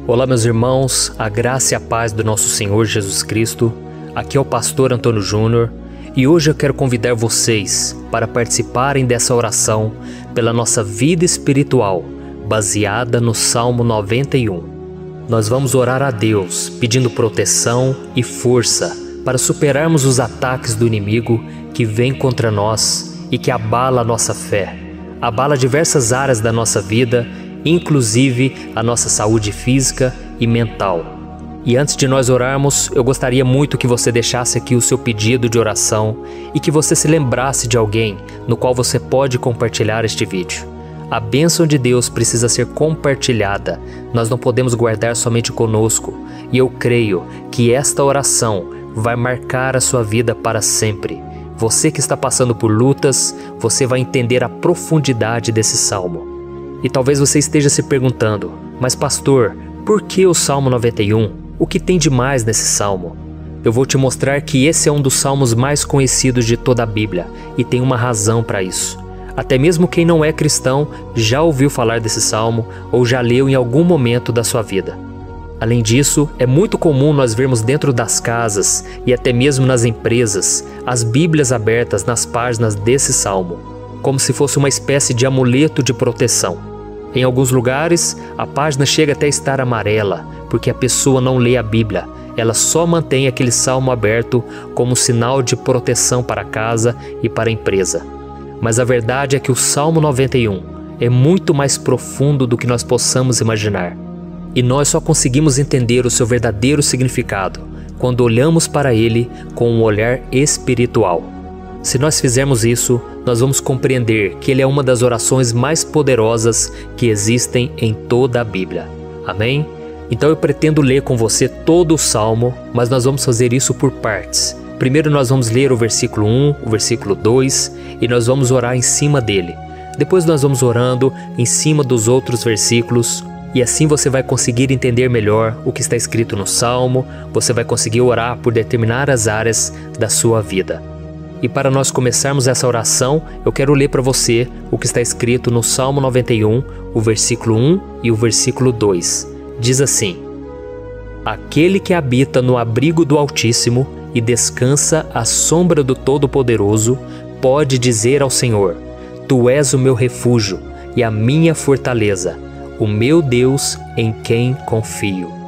Olá, meus irmãos, a graça e a paz do nosso Senhor Jesus Cristo. Aqui é o pastor Antônio Júnior e hoje eu quero convidar vocês para participarem dessa oração pela nossa vida espiritual, baseada no Salmo 91. Nós vamos orar a Deus pedindo proteção e força para superarmos os ataques do inimigo que vem contra nós e que abala a nossa fé, abala diversas áreas da nossa vida, inclusive a nossa saúde física e mental. E antes de nós orarmos, eu gostaria muito que você deixasse aqui o seu pedido de oração e que você se lembrasse de alguém no qual você pode compartilhar este vídeo. A bênção de Deus precisa ser compartilhada, nós não podemos guardar somente conosco, e eu creio que esta oração vai marcar a sua vida para sempre. Você que está passando por lutas, você vai entender a profundidade desse salmo. E talvez você esteja se perguntando, mas pastor, por que o Salmo 91? O que tem de mais nesse salmo? Eu vou te mostrar que esse é um dos salmos mais conhecidos de toda a Bíblia e tem uma razão para isso. Até mesmo quem não é cristão já ouviu falar desse salmo ou já leu em algum momento da sua vida. Além disso, é muito comum nós vermos dentro das casas e até mesmo nas empresas as Bíblias abertas nas páginas desse salmo, como se fosse uma espécie de amuleto de proteção. Em alguns lugares, a página chega até a estar amarela, porque a pessoa não lê a Bíblia, ela só mantém aquele salmo aberto como sinal de proteção para a casa e para a empresa. Mas a verdade é que o Salmo 91 é muito mais profundo do que nós possamos imaginar. E nós só conseguimos entender o seu verdadeiro significado quando olhamos para ele com um olhar espiritual. Se nós fizermos isso, nós vamos compreender que ele é uma das orações mais poderosas que existem em toda a Bíblia. Amém? Então eu pretendo ler com você todo o Salmo, mas nós vamos fazer isso por partes. Primeiro nós vamos ler o versículo 1, o versículo 2 e nós vamos orar em cima dele. Depois nós vamos orando em cima dos outros versículos e assim você vai conseguir entender melhor o que está escrito no Salmo, você vai conseguir orar por determinadas áreas da sua vida. E para nós começarmos essa oração, eu quero ler para você o que está escrito no Salmo 91, o versículo 1 e o versículo 2. Diz assim: Aquele que habita no abrigo do Altíssimo e descansa à sombra do Todo-Poderoso, pode dizer ao Senhor: Tu és o meu refúgio e a minha fortaleza, o meu Deus em quem confio.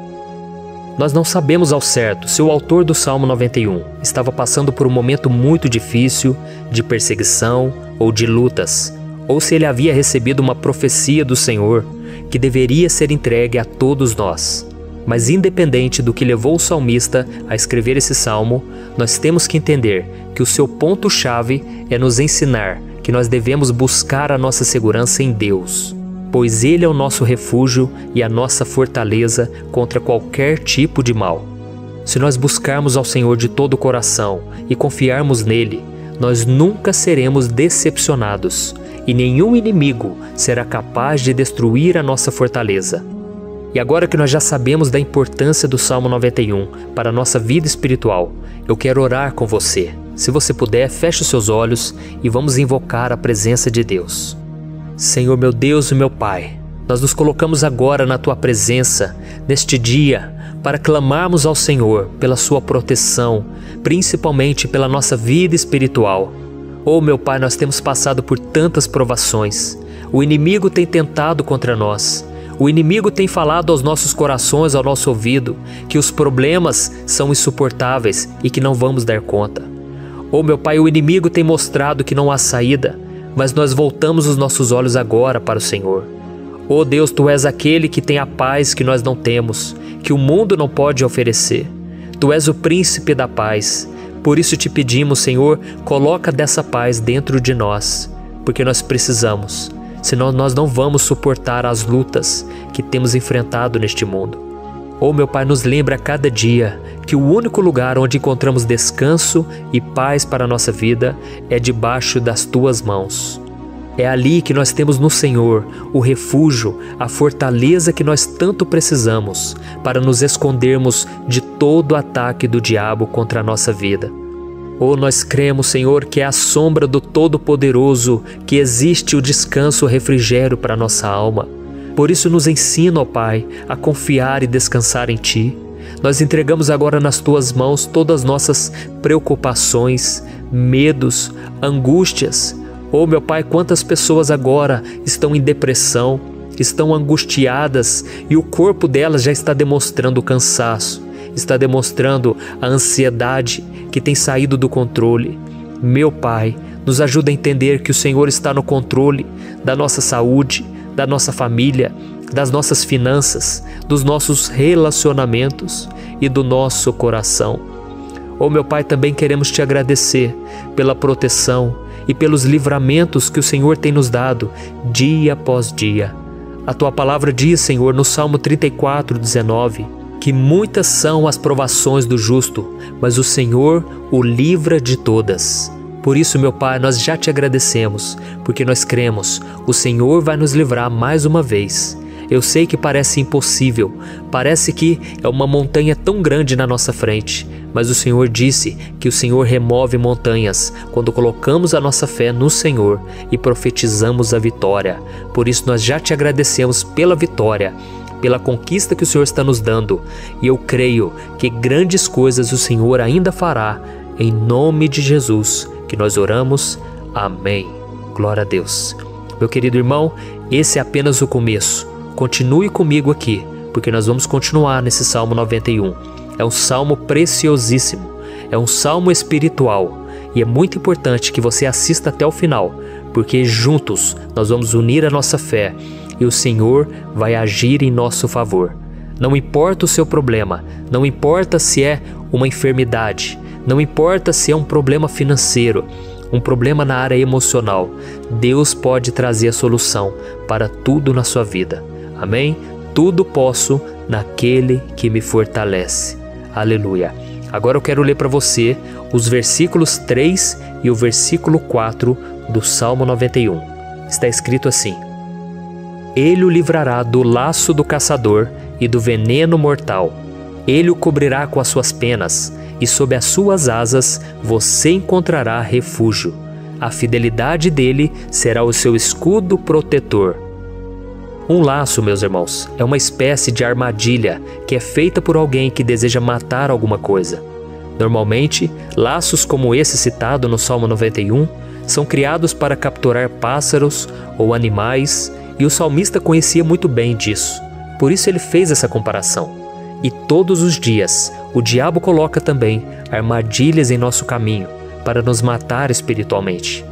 Nós não sabemos ao certo se o autor do Salmo 91 estava passando por um momento muito difícil, de perseguição ou de lutas, ou se ele havia recebido uma profecia do Senhor que deveria ser entregue a todos nós. Mas independente do que levou o salmista a escrever esse salmo, nós temos que entender que o seu ponto-chave é nos ensinar que nós devemos buscar a nossa segurança em Deus, pois Ele é o nosso refúgio e a nossa fortaleza contra qualquer tipo de mal. Se nós buscarmos ao Senhor de todo o coração e confiarmos nele, nós nunca seremos decepcionados e nenhum inimigo será capaz de destruir a nossa fortaleza. E agora que nós já sabemos da importância do Salmo 91 para a nossa vida espiritual, eu quero orar com você. Se você puder, feche os seus olhos e vamos invocar a presença de Deus. Senhor meu Deus e meu Pai, nós nos colocamos agora na Tua presença, neste dia, para clamarmos ao Senhor pela Sua proteção, principalmente pela nossa vida espiritual. Oh meu Pai, nós temos passado por tantas provações, o inimigo tem tentado contra nós, o inimigo tem falado aos nossos corações, ao nosso ouvido, que os problemas são insuportáveis e que não vamos dar conta. Oh meu Pai, o inimigo tem mostrado que não há saída, mas nós voltamos os nossos olhos agora para o Senhor. Oh Deus, Tu és aquele que tem a paz que nós não temos, que o mundo não pode oferecer. Tu és o príncipe da paz. Por isso te pedimos, Senhor, coloca dessa paz dentro de nós, porque nós precisamos, senão nós não vamos suportar as lutas que temos enfrentado neste mundo. Oh meu Pai, nos lembra a cada dia que o único lugar onde encontramos descanso e paz para a nossa vida é debaixo das Tuas mãos. É ali que nós temos no Senhor o refúgio, a fortaleza que nós tanto precisamos para nos escondermos de todo ataque do diabo contra a nossa vida. Oh, nós cremos, Senhor, que é à sombra do Todo-Poderoso que existe o descanso, o refrigério para a nossa alma. Por isso nos ensina, ó Pai, a confiar e descansar em Ti. Nós entregamos agora nas Tuas mãos todas as nossas preocupações, medos, angústias. Oh, meu Pai, quantas pessoas agora estão em depressão, estão angustiadas e o corpo delas já está demonstrando cansaço, está demonstrando a ansiedade que tem saído do controle. Meu Pai, nos ajuda a entender que o Senhor está no controle da nossa saúde, da nossa família, das nossas finanças, dos nossos relacionamentos e do nosso coração. Oh, meu Pai, também queremos Te agradecer pela proteção e pelos livramentos que o Senhor tem nos dado dia após dia. A Tua palavra diz, Senhor, no Salmo 34:19, que muitas são as provações do justo, mas o Senhor o livra de todas. Por isso, meu Pai, nós já Te agradecemos, porque nós cremos, o Senhor vai nos livrar mais uma vez. Eu sei que parece impossível, parece que é uma montanha tão grande na nossa frente, mas o Senhor disse que o Senhor remove montanhas quando colocamos a nossa fé no Senhor e profetizamos a vitória. Por isso nós já Te agradecemos pela vitória, pela conquista que o Senhor está nos dando, e eu creio que grandes coisas o Senhor ainda fará, em nome de Jesus, que nós oramos. Amém. Glória a Deus. Meu querido irmão, esse é apenas o começo. Continue comigo aqui, porque nós vamos continuar nesse Salmo 91. É um salmo preciosíssimo, é um salmo espiritual, e é muito importante que você assista até o final, porque juntos nós vamos unir a nossa fé e o Senhor vai agir em nosso favor. Não importa o seu problema, não importa se é uma enfermidade, não importa se é um problema financeiro, um problema na área emocional, Deus pode trazer a solução para tudo na sua vida. Amém? Tudo posso naquele que me fortalece. Aleluia. Agora eu quero ler para você os versículos 3 e o versículo 4 do Salmo 91. Está escrito assim: Ele o livrará do laço do caçador e do veneno mortal. Ele o cobrirá com as suas penas, e sob as suas asas você encontrará refúgio. A fidelidade dele será o seu escudo protetor. Um laço, meus irmãos, é uma espécie de armadilha que é feita por alguém que deseja matar alguma coisa. Normalmente, laços como esse citado no Salmo 91 são criados para capturar pássaros ou animais, e o salmista conhecia muito bem disso. Por isso ele fez essa comparação. E todos os dias, o diabo coloca também armadilhas em nosso caminho para nos matar espiritualmente.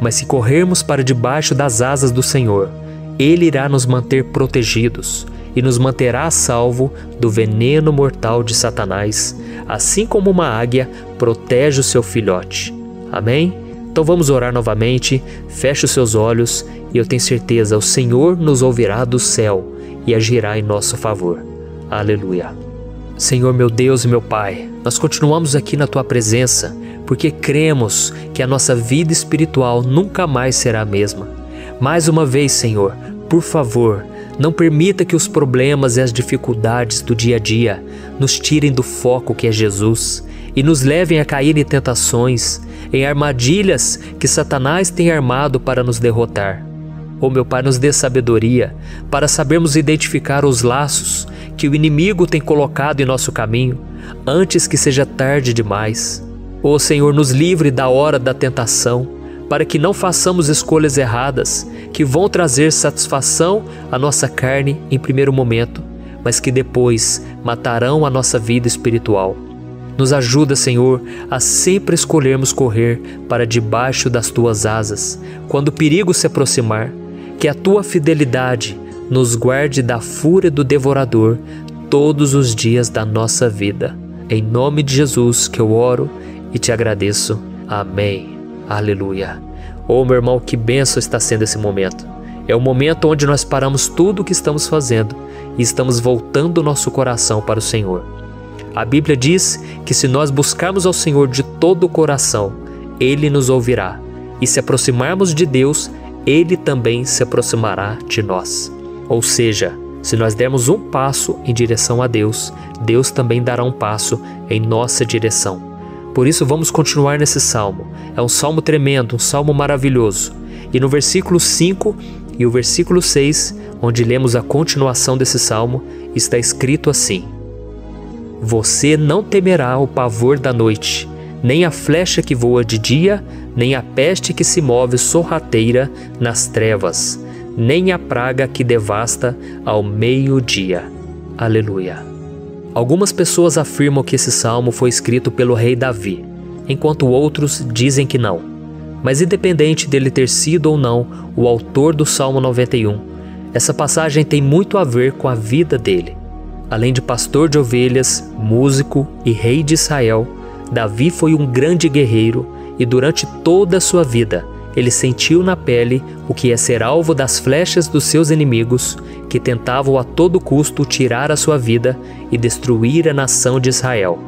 Mas se corrermos para debaixo das asas do Senhor, Ele irá nos manter protegidos e nos manterá a salvo do veneno mortal de Satanás, assim como uma águia protege o seu filhote. Amém? Então vamos orar novamente, feche os seus olhos e eu tenho certeza, o Senhor nos ouvirá do céu e agirá em nosso favor. Aleluia. Senhor, meu Deus e meu Pai, nós continuamos aqui na Tua presença porque cremos que a nossa vida espiritual nunca mais será a mesma. Mais uma vez, Senhor, por favor, não permita que os problemas e as dificuldades do dia a dia nos tirem do foco que é Jesus e nos levem a cair em tentações, em armadilhas que Satanás tem armado para nos derrotar. Oh, meu Pai, nos dê sabedoria para sabermos identificar os laços que o inimigo tem colocado em nosso caminho antes que seja tarde demais. Oh, Senhor, nos livre da hora da tentação, para que não façamos escolhas erradas que vão trazer satisfação à nossa carne em primeiro momento, mas que depois matarão a nossa vida espiritual. Nos ajuda, Senhor, a sempre escolhermos correr para debaixo das Tuas asas quando o perigo se aproximar, que a Tua fidelidade nos guarde da fúria do devorador todos os dias da nossa vida. Em nome de Jesus que eu oro e Te agradeço. Amém. Aleluia. Oh, meu irmão, que bênção está sendo esse momento. É o momento onde nós paramos tudo o que estamos fazendo e estamos voltando o nosso coração para o Senhor. A Bíblia diz que se nós buscarmos ao Senhor de todo o coração, Ele nos ouvirá. E se aproximarmos de Deus, Ele também se aproximará de nós. Ou seja, se nós dermos um passo em direção a Deus, Deus também dará um passo em nossa direção. Por isso vamos continuar nesse salmo. É um salmo tremendo, um salmo maravilhoso. E no versículo 5 e o versículo 6, onde lemos a continuação desse salmo, está escrito assim: Você não temerá o pavor da noite, nem a flecha que voa de dia, nem a peste que se move sorrateira nas trevas, nem a praga que devasta ao meio-dia. Aleluia. Algumas pessoas afirmam que esse salmo foi escrito pelo rei Davi, enquanto outros dizem que não. Mas independente dele ter sido ou não o autor do Salmo 91, essa passagem tem muito a ver com a vida dele. Além de pastor de ovelhas, músico e rei de Israel, Davi foi um grande guerreiro e durante toda a sua vida ele sentiu na pele o que é ser alvo das flechas dos seus inimigos que tentavam a todo custo tirar a sua vida e destruir a nação de Israel.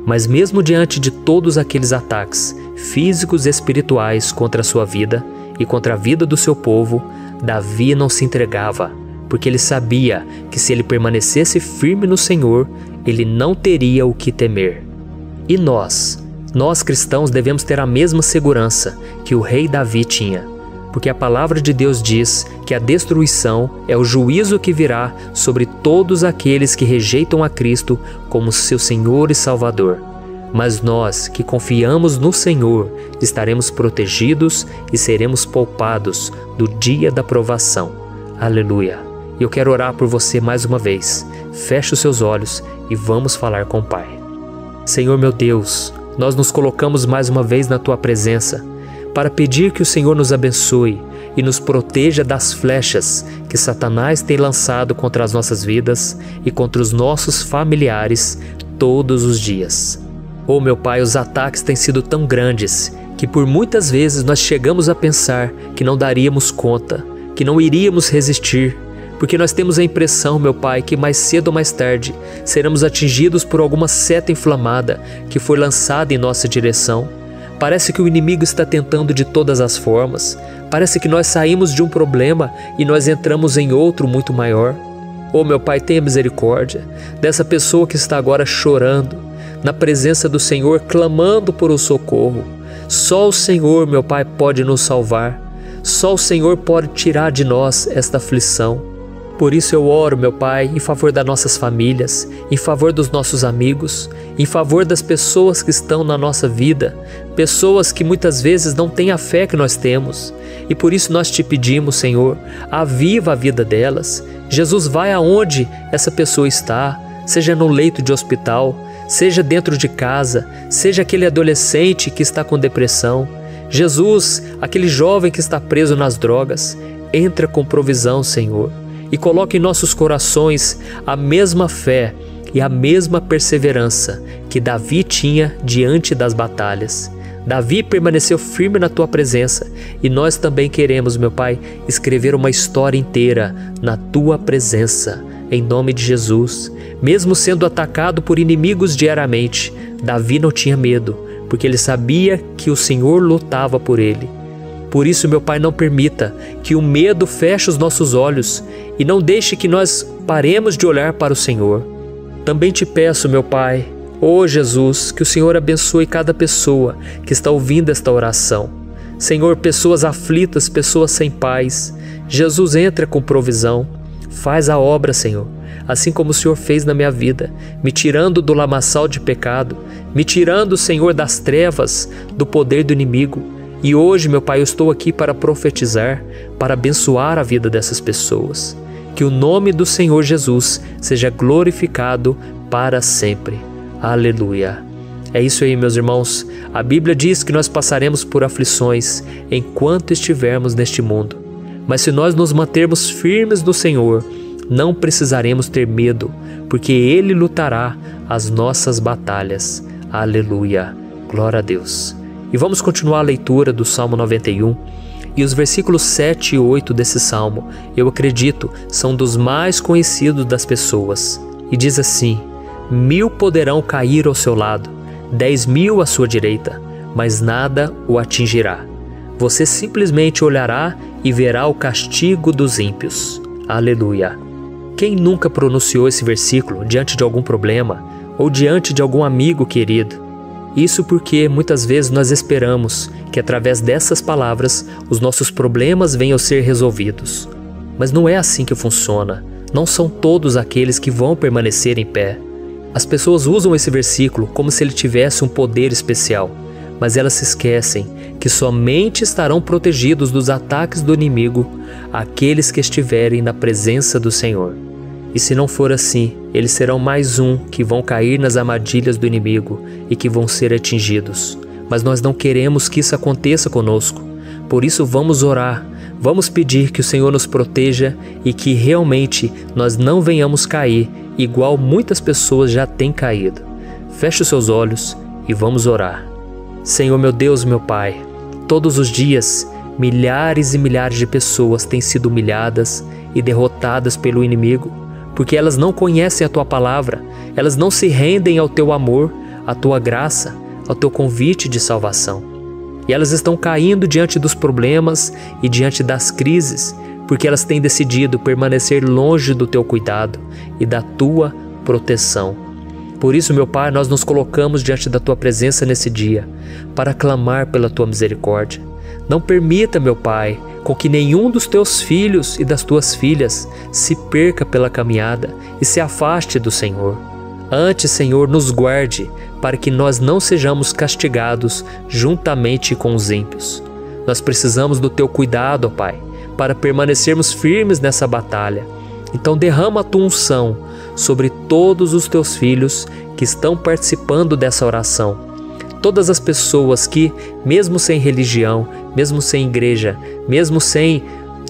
Mas mesmo diante de todos aqueles ataques físicos e espirituais contra a sua vida e contra a vida do seu povo, Davi não se entregava, porque ele sabia que se ele permanecesse firme no Senhor, ele não teria o que temer. E nós cristãos devemos ter a mesma segurança que o rei Davi tinha, porque a palavra de Deus diz que a destruição é o juízo que virá sobre todos aqueles que rejeitam a Cristo como seu Senhor e Salvador. Mas nós que confiamos no Senhor estaremos protegidos e seremos poupados do dia da provação. Aleluia! E eu quero orar por você mais uma vez. Feche os seus olhos e vamos falar com o Pai. Senhor meu Deus, nós nos colocamos mais uma vez na Tua presença para pedir que o Senhor nos abençoe e nos proteja das flechas que Satanás tem lançado contra as nossas vidas e contra os nossos familiares todos os dias. Oh meu Pai, os ataques têm sido tão grandes que por muitas vezes nós chegamos a pensar que não daríamos conta, que não iríamos resistir, porque nós temos a impressão, meu Pai, que mais cedo ou mais tarde seremos atingidos por alguma seta inflamada que foi lançada em nossa direção. Parece que o inimigo está tentando de todas as formas. Parece que nós saímos de um problema e nós entramos em outro muito maior. Oh meu Pai, tenha misericórdia dessa pessoa que está agora chorando, na presença do Senhor, clamando por um socorro. Só o Senhor, meu Pai, pode nos salvar. Só o Senhor pode tirar de nós esta aflição. Por isso eu oro, meu Pai, em favor das nossas famílias, em favor dos nossos amigos, em favor das pessoas que estão na nossa vida, pessoas que muitas vezes não têm a fé que nós temos. E por isso nós te pedimos, Senhor, aviva a vida delas. Jesus, vai aonde essa pessoa está, seja no leito de hospital, seja dentro de casa, seja aquele adolescente que está com depressão. Jesus, aquele jovem que está preso nas drogas, entra com provisão, Senhor. E coloque em nossos corações a mesma fé e a mesma perseverança que Davi tinha diante das batalhas. Davi permaneceu firme na Tua presença e nós também queremos, meu Pai, escrever uma história inteira na Tua presença, em nome de Jesus. Mesmo sendo atacado por inimigos diariamente, Davi não tinha medo, porque ele sabia que o Senhor lutava por ele. Por isso, meu Pai, não permita que o medo feche os nossos olhos e não deixe que nós paremos de olhar para o Senhor. Também te peço, meu Pai, Jesus, que o Senhor abençoe cada pessoa que está ouvindo esta oração. Senhor, pessoas aflitas, pessoas sem paz. Jesus, entra com provisão. Faz a obra, Senhor, assim como o Senhor fez na minha vida, me tirando do lamaçal de pecado, me tirando, Senhor, das trevas, do poder do inimigo. E hoje, meu Pai, eu estou aqui para profetizar, para abençoar a vida dessas pessoas. Que o nome do Senhor Jesus seja glorificado para sempre. Aleluia. É isso aí, meus irmãos. A Bíblia diz que nós passaremos por aflições enquanto estivermos neste mundo. Mas se nós nos mantermos firmes no Senhor, não precisaremos ter medo, porque Ele lutará as nossas batalhas. Aleluia. Glória a Deus. E vamos continuar a leitura do Salmo 91. E os versículos 7 e 8 desse Salmo, eu acredito, são dos mais conhecidos das pessoas. E diz assim: 1000 poderão cair ao seu lado, 10.000 à sua direita, mas nada o atingirá. Você simplesmente olhará e verá o castigo dos ímpios. Aleluia. Quem nunca pronunciou esse versículo diante de algum problema ou diante de algum amigo querido? Isso porque muitas vezes nós esperamos que através dessas palavras os nossos problemas venham a ser resolvidos. Mas não é assim que funciona. Não são todos aqueles que vão permanecer em pé. As pessoas usam esse versículo como se ele tivesse um poder especial, mas elas se esquecem que somente estarão protegidos dos ataques do inimigo aqueles que estiverem na presença do Senhor. E se não for assim, eles serão mais um que vão cair nas armadilhas do inimigo e que vão ser atingidos. Mas nós não queremos que isso aconteça conosco. Por isso vamos orar, vamos pedir que o Senhor nos proteja e que realmente nós não venhamos cair igual muitas pessoas já têm caído. Feche os seus olhos e vamos orar. Senhor meu Deus, meu Pai, todos os dias milhares e milhares de pessoas têm sido humilhadas e derrotadas pelo inimigo, porque elas não conhecem a Tua palavra, elas não se rendem ao Teu amor, à Tua graça, ao Teu convite de salvação. E elas estão caindo diante dos problemas e diante das crises, porque elas têm decidido permanecer longe do Teu cuidado e da Tua proteção. Por isso, meu Pai, nós nos colocamos diante da Tua presença nesse dia, para clamar pela Tua misericórdia. Não permita, meu Pai, com que nenhum dos Teus filhos e das Tuas filhas se perca pela caminhada e se afaste do Senhor. Antes, Senhor, nos guarde, para que nós não sejamos castigados juntamente com os ímpios. Nós precisamos do Teu cuidado, ó Pai, para permanecermos firmes nessa batalha. Então derrama a Tua unção sobre todos os Teus filhos que estão participando dessa oração. Todas as pessoas que, mesmo sem religião, mesmo sem igreja, mesmo sem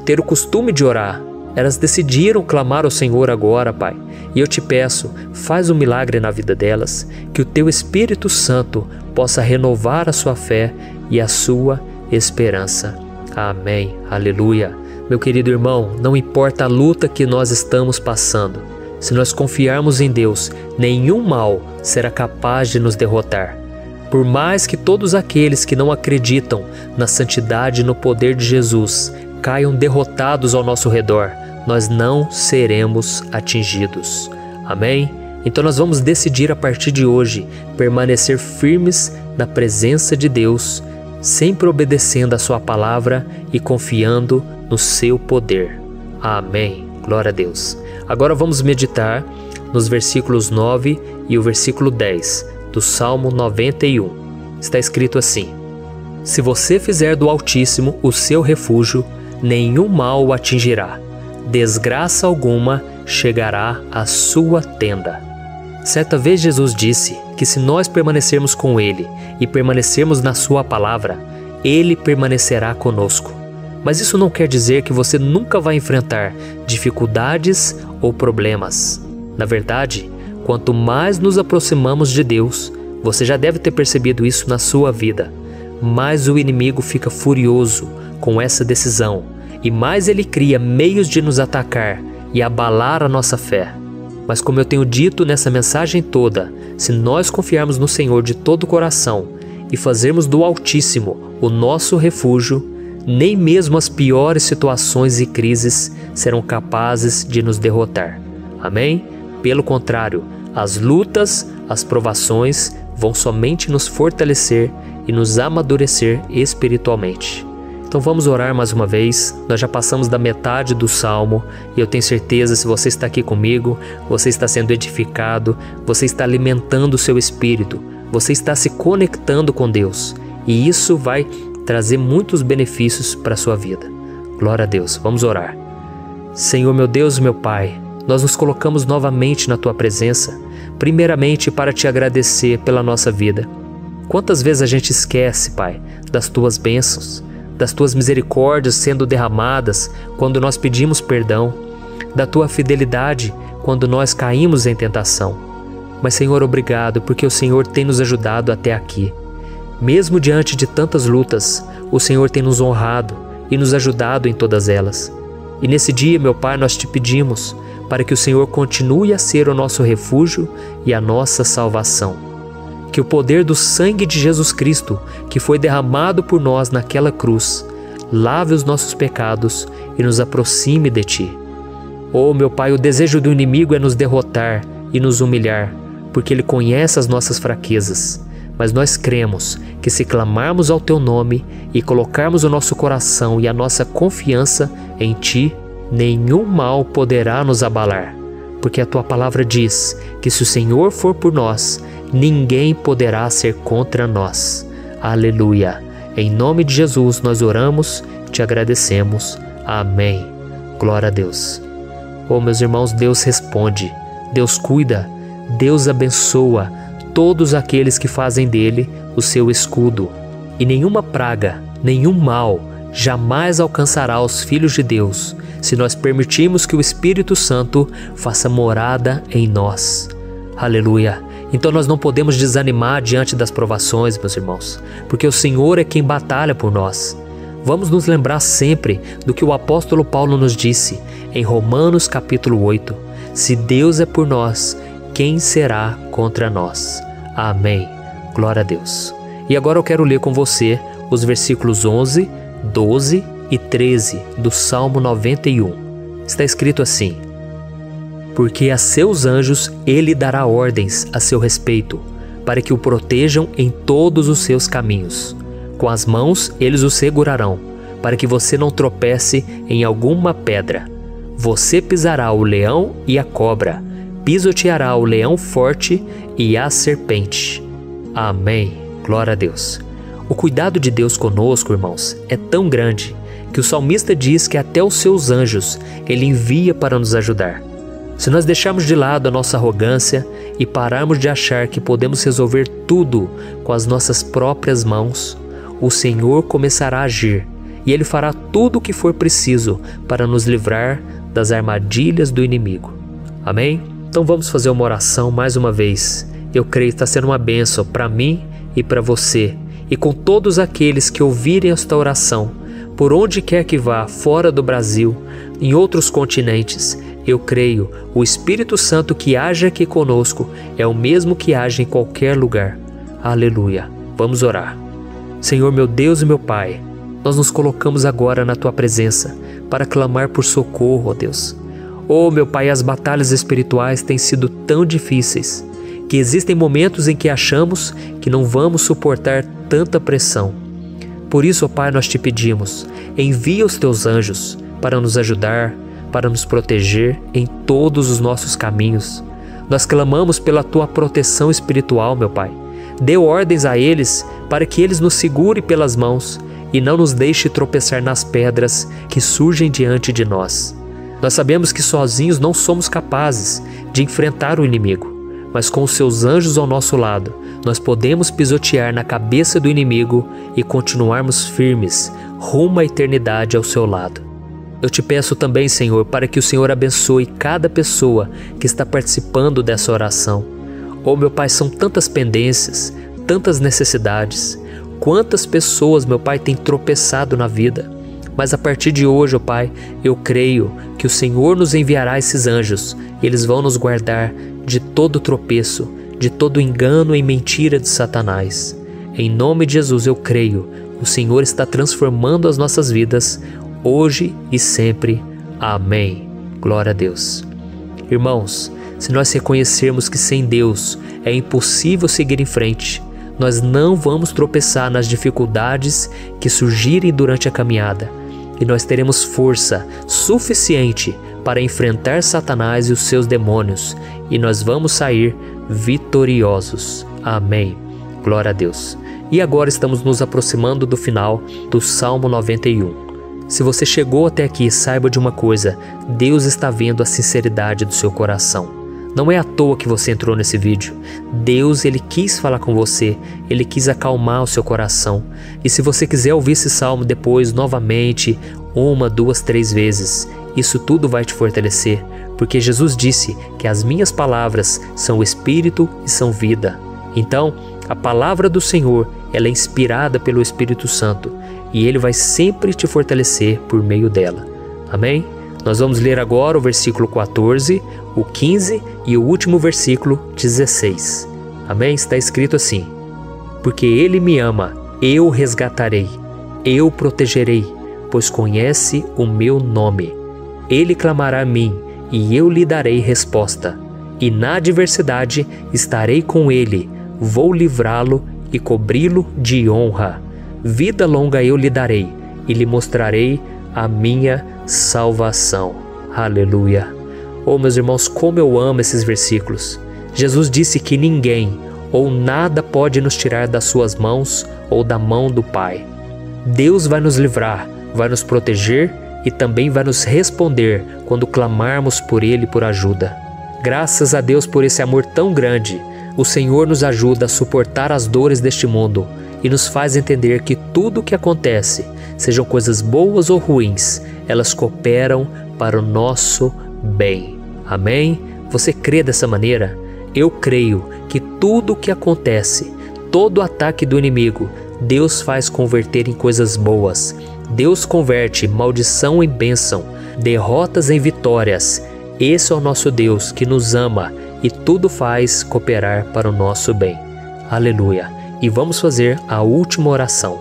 ter o costume de orar, elas decidiram clamar ao Senhor agora, Pai. E eu te peço, faz um milagre na vida delas, que o Teu Espírito Santo possa renovar a sua fé e a sua esperança. Amém. Aleluia. Meu querido irmão, não importa a luta que nós estamos passando, se nós confiarmos em Deus, nenhum mal será capaz de nos derrotar. Por mais que todos aqueles que não acreditam na santidade e no poder de Jesus caiam derrotados ao nosso redor, nós não seremos atingidos. Amém? Então nós vamos decidir a partir de hoje permanecer firmes na presença de Deus, sempre obedecendo a Sua palavra e confiando no Seu poder. Amém. Glória a Deus. Agora vamos meditar nos versículos 9 e o versículo 10 do Salmo 91. Está escrito assim: Se você fizer do Altíssimo o seu refúgio, nenhum mal o atingirá, desgraça alguma chegará à sua tenda. Certa vez Jesus disse que se nós permanecermos com Ele e permanecermos na Sua palavra, Ele permanecerá conosco. Mas isso não quer dizer que você nunca vai enfrentar dificuldades ou problemas. Na verdade, quanto mais nos aproximamos de Deus, você já deve ter percebido isso na sua vida, mais o inimigo fica furioso com essa decisão e mais ele cria meios de nos atacar e abalar a nossa fé. Mas como eu tenho dito nessa mensagem toda, se nós confiarmos no Senhor de todo o coração e fazermos do Altíssimo o nosso refúgio, nem mesmo as piores situações e crises serão capazes de nos derrotar. Amém? Pelo contrário, as lutas, as provações vão somente nos fortalecer e nos amadurecer espiritualmente. Então vamos orar mais uma vez. Nós já passamos da metade do Salmo e eu tenho certeza, se você está aqui comigo, você está sendo edificado, você está alimentando o seu espírito, você está se conectando com Deus e isso vai trazer muitos benefícios para a sua vida. Glória a Deus. Vamos orar. Senhor meu Deus e meu Pai, nós nos colocamos novamente na Tua presença, primeiramente para Te agradecer pela nossa vida. Quantas vezes a gente esquece, Pai, das Tuas bênçãos, das Tuas misericórdias sendo derramadas quando nós pedimos perdão, da Tua fidelidade quando nós caímos em tentação. Mas, Senhor, obrigado, porque o Senhor tem nos ajudado até aqui. Mesmo diante de tantas lutas, o Senhor tem nos honrado e nos ajudado em todas elas. E nesse dia, meu Pai, nós Te pedimos para que o Senhor continue a ser o nosso refúgio e a nossa salvação. Que o poder do sangue de Jesus Cristo, que foi derramado por nós naquela cruz, lave os nossos pecados e nos aproxime de Ti. Oh, meu Pai, o desejo do inimigo é nos derrotar e nos humilhar, porque ele conhece as nossas fraquezas. mas nós cremos que se clamarmos ao Teu nome e colocarmos o nosso coração e a nossa confiança em Ti, nenhum mal poderá nos abalar, porque a Tua palavra diz que se o Senhor for por nós, ninguém poderá ser contra nós. Aleluia! Em nome de Jesus nós oramos, te agradecemos. Amém. Glória a Deus. Oh, meus irmãos, Deus responde, Deus cuida, Deus abençoa todos aqueles que fazem dele o seu escudo. E nenhuma praga, nenhum mal jamais alcançará os filhos de Deus, se nós permitirmos que o Espírito Santo faça morada em nós. Aleluia! Então nós não podemos desanimar diante das provações, meus irmãos, porque o Senhor é quem batalha por nós. Vamos nos lembrar sempre do que o apóstolo Paulo nos disse em Romanos capítulo 8. Se Deus é por nós, quem será contra nós? Amém. Glória a Deus. E agora eu quero ler com você os versículos 11, 12 e 13 do Salmo 91. Está escrito assim: porque a seus anjos ele dará ordens a seu respeito, para que o protejam em todos os seus caminhos. Com as mãos eles o segurarão, para que você não tropece em alguma pedra. Você pisará o leão e a cobra, pisoteará o leão forte e a serpente. Amém. Glória a Deus. O cuidado de Deus conosco, irmãos, é tão grande que o salmista diz que até os seus anjos ele envia para nos ajudar. Se nós deixarmos de lado a nossa arrogância e pararmos de achar que podemos resolver tudo com as nossas próprias mãos, o Senhor começará a agir e Ele fará tudo o que for preciso para nos livrar das armadilhas do inimigo. Amém? Então vamos fazer uma oração mais uma vez. Eu creio que está sendo uma bênção para mim e para você, e com todos aqueles que ouvirem esta oração, por onde quer que vá, fora do Brasil, em outros continentes. Eu creio, o Espírito Santo que age aqui conosco é o mesmo que age em qualquer lugar. Aleluia. Vamos orar. Senhor, meu Deus e meu Pai, nós nos colocamos agora na Tua presença para clamar por socorro, ó Deus. Oh, meu Pai, as batalhas espirituais têm sido tão difíceis que existem momentos em que achamos que não vamos suportar tanta pressão. Por isso, ó Pai, nós te pedimos, envia os Teus anjos para nos ajudar, para nos proteger em todos os nossos caminhos. Nós clamamos pela Tua proteção espiritual, meu Pai. Dê ordens a eles para que eles nos segurem pelas mãos e não nos deixe tropeçar nas pedras que surgem diante de nós. Nós sabemos que sozinhos não somos capazes de enfrentar o inimigo, mas com os Seus anjos ao nosso lado, nós podemos pisotear na cabeça do inimigo e continuarmos firmes rumo à eternidade ao Seu lado. Eu te peço também, Senhor, para que o Senhor abençoe cada pessoa que está participando dessa oração. Oh, meu Pai, são tantas pendências, tantas necessidades. Quantas pessoas, meu Pai, têm tropeçado na vida. Mas a partir de hoje, oh Pai, eu creio que o Senhor nos enviará esses anjos e eles vão nos guardar de todo tropeço, de todo engano e mentira de Satanás. Em nome de Jesus eu creio, o Senhor está transformando as nossas vidas, hoje e sempre. Amém. Glória a Deus. Irmãos, se nós reconhecermos que sem Deus é impossível seguir em frente, nós não vamos tropeçar nas dificuldades que surgirem durante a caminhada, e nós teremos força suficiente para enfrentar Satanás e os seus demônios, e nós vamos sair vitoriosos. Amém. Glória a Deus. E agora estamos nos aproximando do final do Salmo 91. Se você chegou até aqui, saiba de uma coisa: Deus está vendo a sinceridade do seu coração. Não é à toa que você entrou nesse vídeo. Deus, Ele quis falar com você, Ele quis acalmar o seu coração. E se você quiser ouvir esse salmo depois, novamente, 1, 2, 3 vezes, isso tudo vai te fortalecer, porque Jesus disse que as minhas palavras são espírito e são vida. Então, a palavra do Senhor, ela é inspirada pelo Espírito Santo, e Ele vai sempre te fortalecer por meio dela. Amém? Nós vamos ler agora o versículo 14, o 15 e o último versículo 16. Amém? Está escrito assim: porque Ele me ama, eu o resgatarei, eu o protegerei, pois conhece o meu nome. Ele clamará a mim, e eu lhe darei resposta. E na adversidade estarei com ele, vou livrá-lo e cobri-lo de honra. Vida longa eu lhe darei e lhe mostrarei a minha salvação. Aleluia. Oh, meus irmãos, como eu amo esses versículos. Jesus disse que ninguém ou nada pode nos tirar das suas mãos ou da mão do Pai. Deus vai nos livrar, vai nos proteger e também vai nos responder quando clamarmos por Ele por ajuda. Graças a Deus por esse amor tão grande, o Senhor nos ajuda a suportar as dores deste mundo e nos faz entender que tudo o que acontece, sejam coisas boas ou ruins, elas cooperam para o nosso bem. Amém? Você crê dessa maneira? Eu creio que tudo o que acontece, todo ataque do inimigo, Deus faz converter em coisas boas. Deus converte maldição em bênção, derrotas em vitórias. Esse é o nosso Deus que nos ama e tudo faz cooperar para o nosso bem. Aleluia! E vamos fazer a última oração.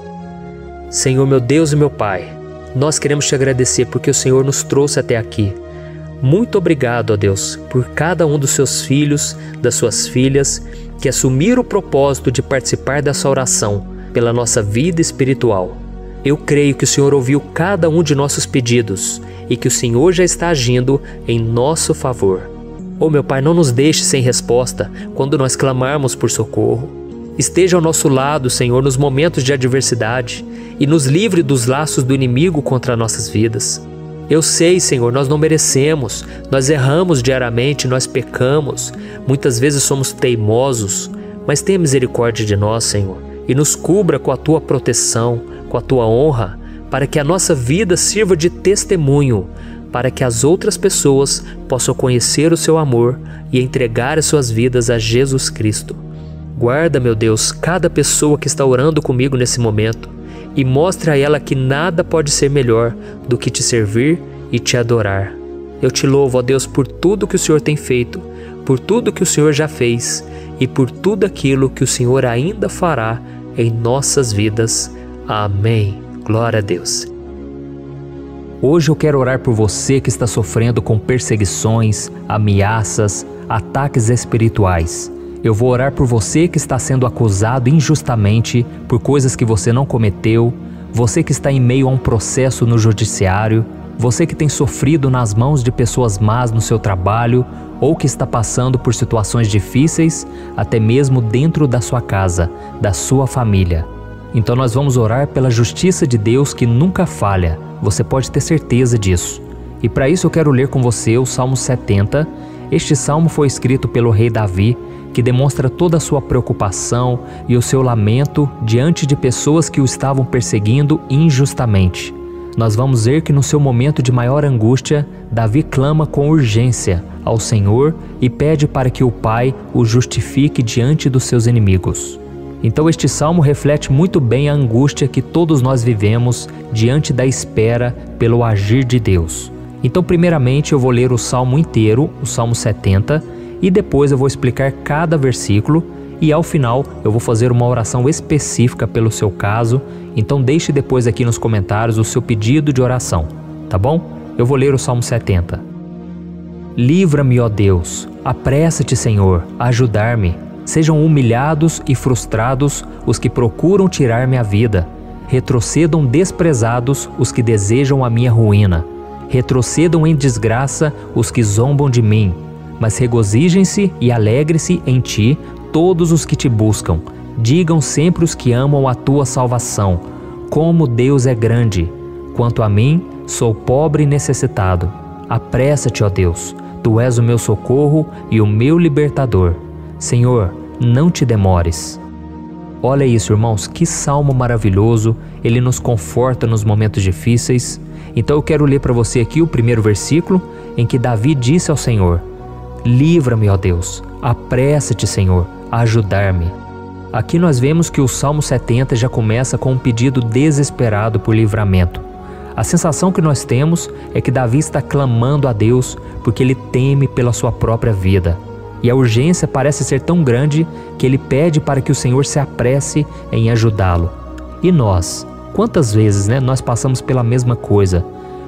Senhor, meu Deus e meu Pai, nós queremos te agradecer porque o Senhor nos trouxe até aqui. Muito obrigado, ó Deus, por cada um dos seus filhos, das suas filhas, que assumiram o propósito de participar dessa oração pela nossa vida espiritual. Eu creio que o Senhor ouviu cada um de nossos pedidos e que o Senhor já está agindo em nosso favor. Oh, meu Pai, não nos deixe sem resposta quando nós clamarmos por socorro. Esteja ao nosso lado, Senhor, nos momentos de adversidade e nos livre dos laços do inimigo contra nossas vidas. Eu sei, Senhor, nós não merecemos, nós erramos diariamente, nós pecamos, muitas vezes somos teimosos, mas tenha misericórdia de nós, Senhor, e nos cubra com a Tua proteção, com a Tua honra, para que a nossa vida sirva de testemunho, para que as outras pessoas possam conhecer o Seu amor e entregar as suas vidas a Jesus Cristo. Guarda, meu Deus, cada pessoa que está orando comigo nesse momento e mostre a ela que nada pode ser melhor do que te servir e te adorar. Eu te louvo, ó Deus, por tudo que o Senhor tem feito, por tudo que o Senhor já fez e por tudo aquilo que o Senhor ainda fará em nossas vidas. Amém. Glória a Deus. Hoje eu quero orar por você que está sofrendo com perseguições, ameaças, ataques espirituais. Eu vou orar por você que está sendo acusado injustamente por coisas que você não cometeu, você que está em meio a um processo no judiciário, você que tem sofrido nas mãos de pessoas más no seu trabalho ou que está passando por situações difíceis, até mesmo dentro da sua casa, da sua família. Então nós vamos orar pela justiça de Deus que nunca falha, você pode ter certeza disso. E para isso eu quero ler com você o Salmo 70. Este salmo foi escrito pelo rei Davi, que demonstra toda a sua preocupação e o seu lamento diante de pessoas que o estavam perseguindo injustamente. Nós vamos ver que no seu momento de maior angústia, Davi clama com urgência ao Senhor e pede para que o Pai o justifique diante dos seus inimigos. Então este salmo reflete muito bem a angústia que todos nós vivemos diante da espera pelo agir de Deus. Então primeiramente eu vou ler o salmo inteiro, o Salmo 70, e depois eu vou explicar cada versículo e ao final eu vou fazer uma oração específica pelo seu caso, então deixe depois aqui nos comentários o seu pedido de oração, tá bom? Eu vou ler o Salmo 70. Livra-me, ó Deus, apressa-te, Senhor, a ajudar-me. Sejam humilhados e frustrados os que procuram tirar-me a vida. Retrocedam desprezados os que desejam a minha ruína. Retrocedam em desgraça os que zombam de mim. Mas regozijem-se e alegre-se em ti todos os que te buscam. Digam sempre os que amam a tua salvação, como Deus é grande. Quanto a mim, sou pobre e necessitado. Apressa-te, ó Deus, tu és o meu socorro e o meu libertador. Senhor, não te demores. Olha isso, irmãos, que salmo maravilhoso, ele nos conforta nos momentos difíceis. Então eu quero ler para você aqui o primeiro versículo, em que Davi disse ao Senhor: livra-me, ó Deus, apressa-te, Senhor, a ajudar-me. Aqui nós vemos que o Salmo 70 já começa com um pedido desesperado por livramento. A sensação que nós temos é que Davi está clamando a Deus porque ele teme pela sua própria vida. E a urgência parece ser tão grande que ele pede para que o Senhor se apresse em ajudá-lo. E nós? Quantas vezes nós passamos pela mesma coisa?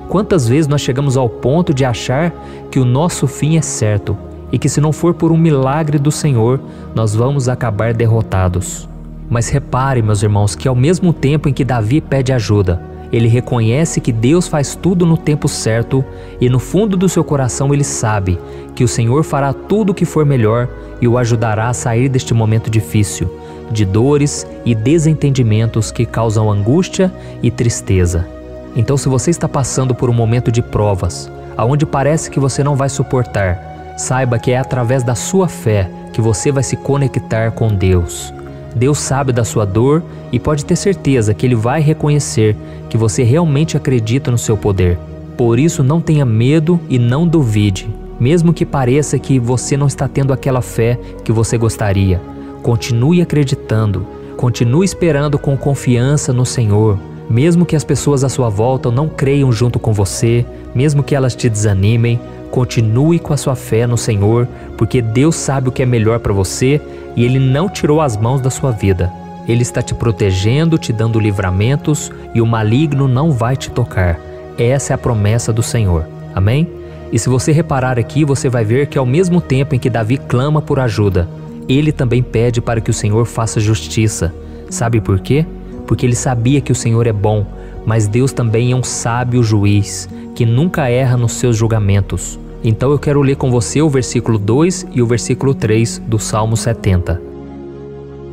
Quantas vezes nós chegamos ao ponto de achar que o nosso fim é certo e que se não for por um milagre do Senhor, nós vamos acabar derrotados? Mas repare, meus irmãos, que ao mesmo tempo em que Davi pede ajuda, ele reconhece que Deus faz tudo no tempo certo e no fundo do seu coração ele sabe que o Senhor fará tudo o que for melhor e o ajudará a sair deste momento difícil, de dores e desentendimentos que causam angústia e tristeza. Então, se você está passando por um momento de provas, aonde parece que você não vai suportar, saiba que é através da sua fé que você vai se conectar com Deus. Deus sabe da sua dor e pode ter certeza que Ele vai reconhecer que você realmente acredita no seu poder. Por isso, não tenha medo e não duvide, mesmo que pareça que você não está tendo aquela fé que você gostaria. Continue acreditando, continue esperando com confiança no Senhor. Mesmo que as pessoas à sua volta não creiam junto com você, mesmo que elas te desanimem, continue com a sua fé no Senhor, porque Deus sabe o que é melhor para você e Ele não tirou as mãos da sua vida. Ele está te protegendo, te dando livramentos e o maligno não vai te tocar. Essa é a promessa do Senhor. Amém? E se você reparar aqui, você vai ver que ao mesmo tempo em que Davi clama por ajuda, ele também pede para que o Senhor faça justiça. Sabe por quê? Porque ele sabia que o Senhor é bom, mas Deus também é um sábio juiz, que nunca erra nos seus julgamentos. Então eu quero ler com você o versículo 2 e o versículo 3 do Salmo 70.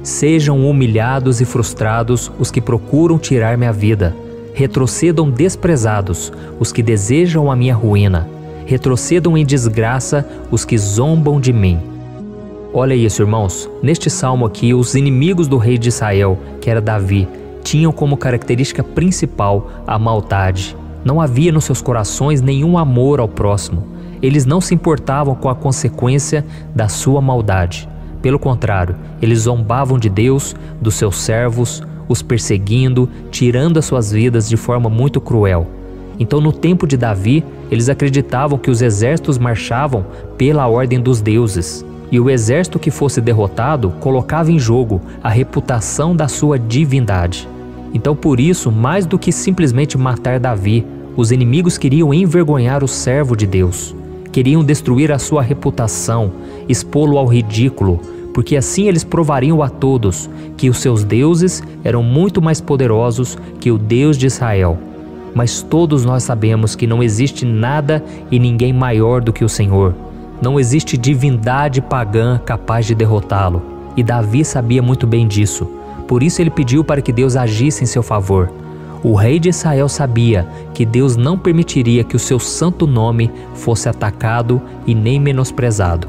Sejam humilhados e frustrados os que procuram tirar minha vida. Retrocedam desprezados os que desejam a minha ruína. Retrocedam em desgraça os que zombam de mim. Olha isso, irmãos. Neste salmo aqui, os inimigos do rei de Israel, que era Davi, tinham como característica principal a maldade. Não havia nos seus corações nenhum amor ao próximo. Eles não se importavam com a consequência da sua maldade. Pelo contrário, eles zombavam de Deus, dos seus servos, os perseguindo, tirando as suas vidas de forma muito cruel. Então, no tempo de Davi, eles acreditavam que os exércitos marchavam pela ordem dos deuses. E o exército que fosse derrotado colocava em jogo a reputação da sua divindade. Então, por isso, mais do que simplesmente matar Davi, os inimigos queriam envergonhar o servo de Deus. Queriam destruir a sua reputação, expô-lo ao ridículo, porque assim eles provariam a todos que os seus deuses eram muito mais poderosos que o Deus de Israel. Mas todos nós sabemos que não existe nada e ninguém maior do que o Senhor. Não existe divindade pagã capaz de derrotá-lo. E Davi sabia muito bem disso. Por isso ele pediu para que Deus agisse em seu favor. O rei de Israel sabia que Deus não permitiria que o seu santo nome fosse atacado e nem menosprezado.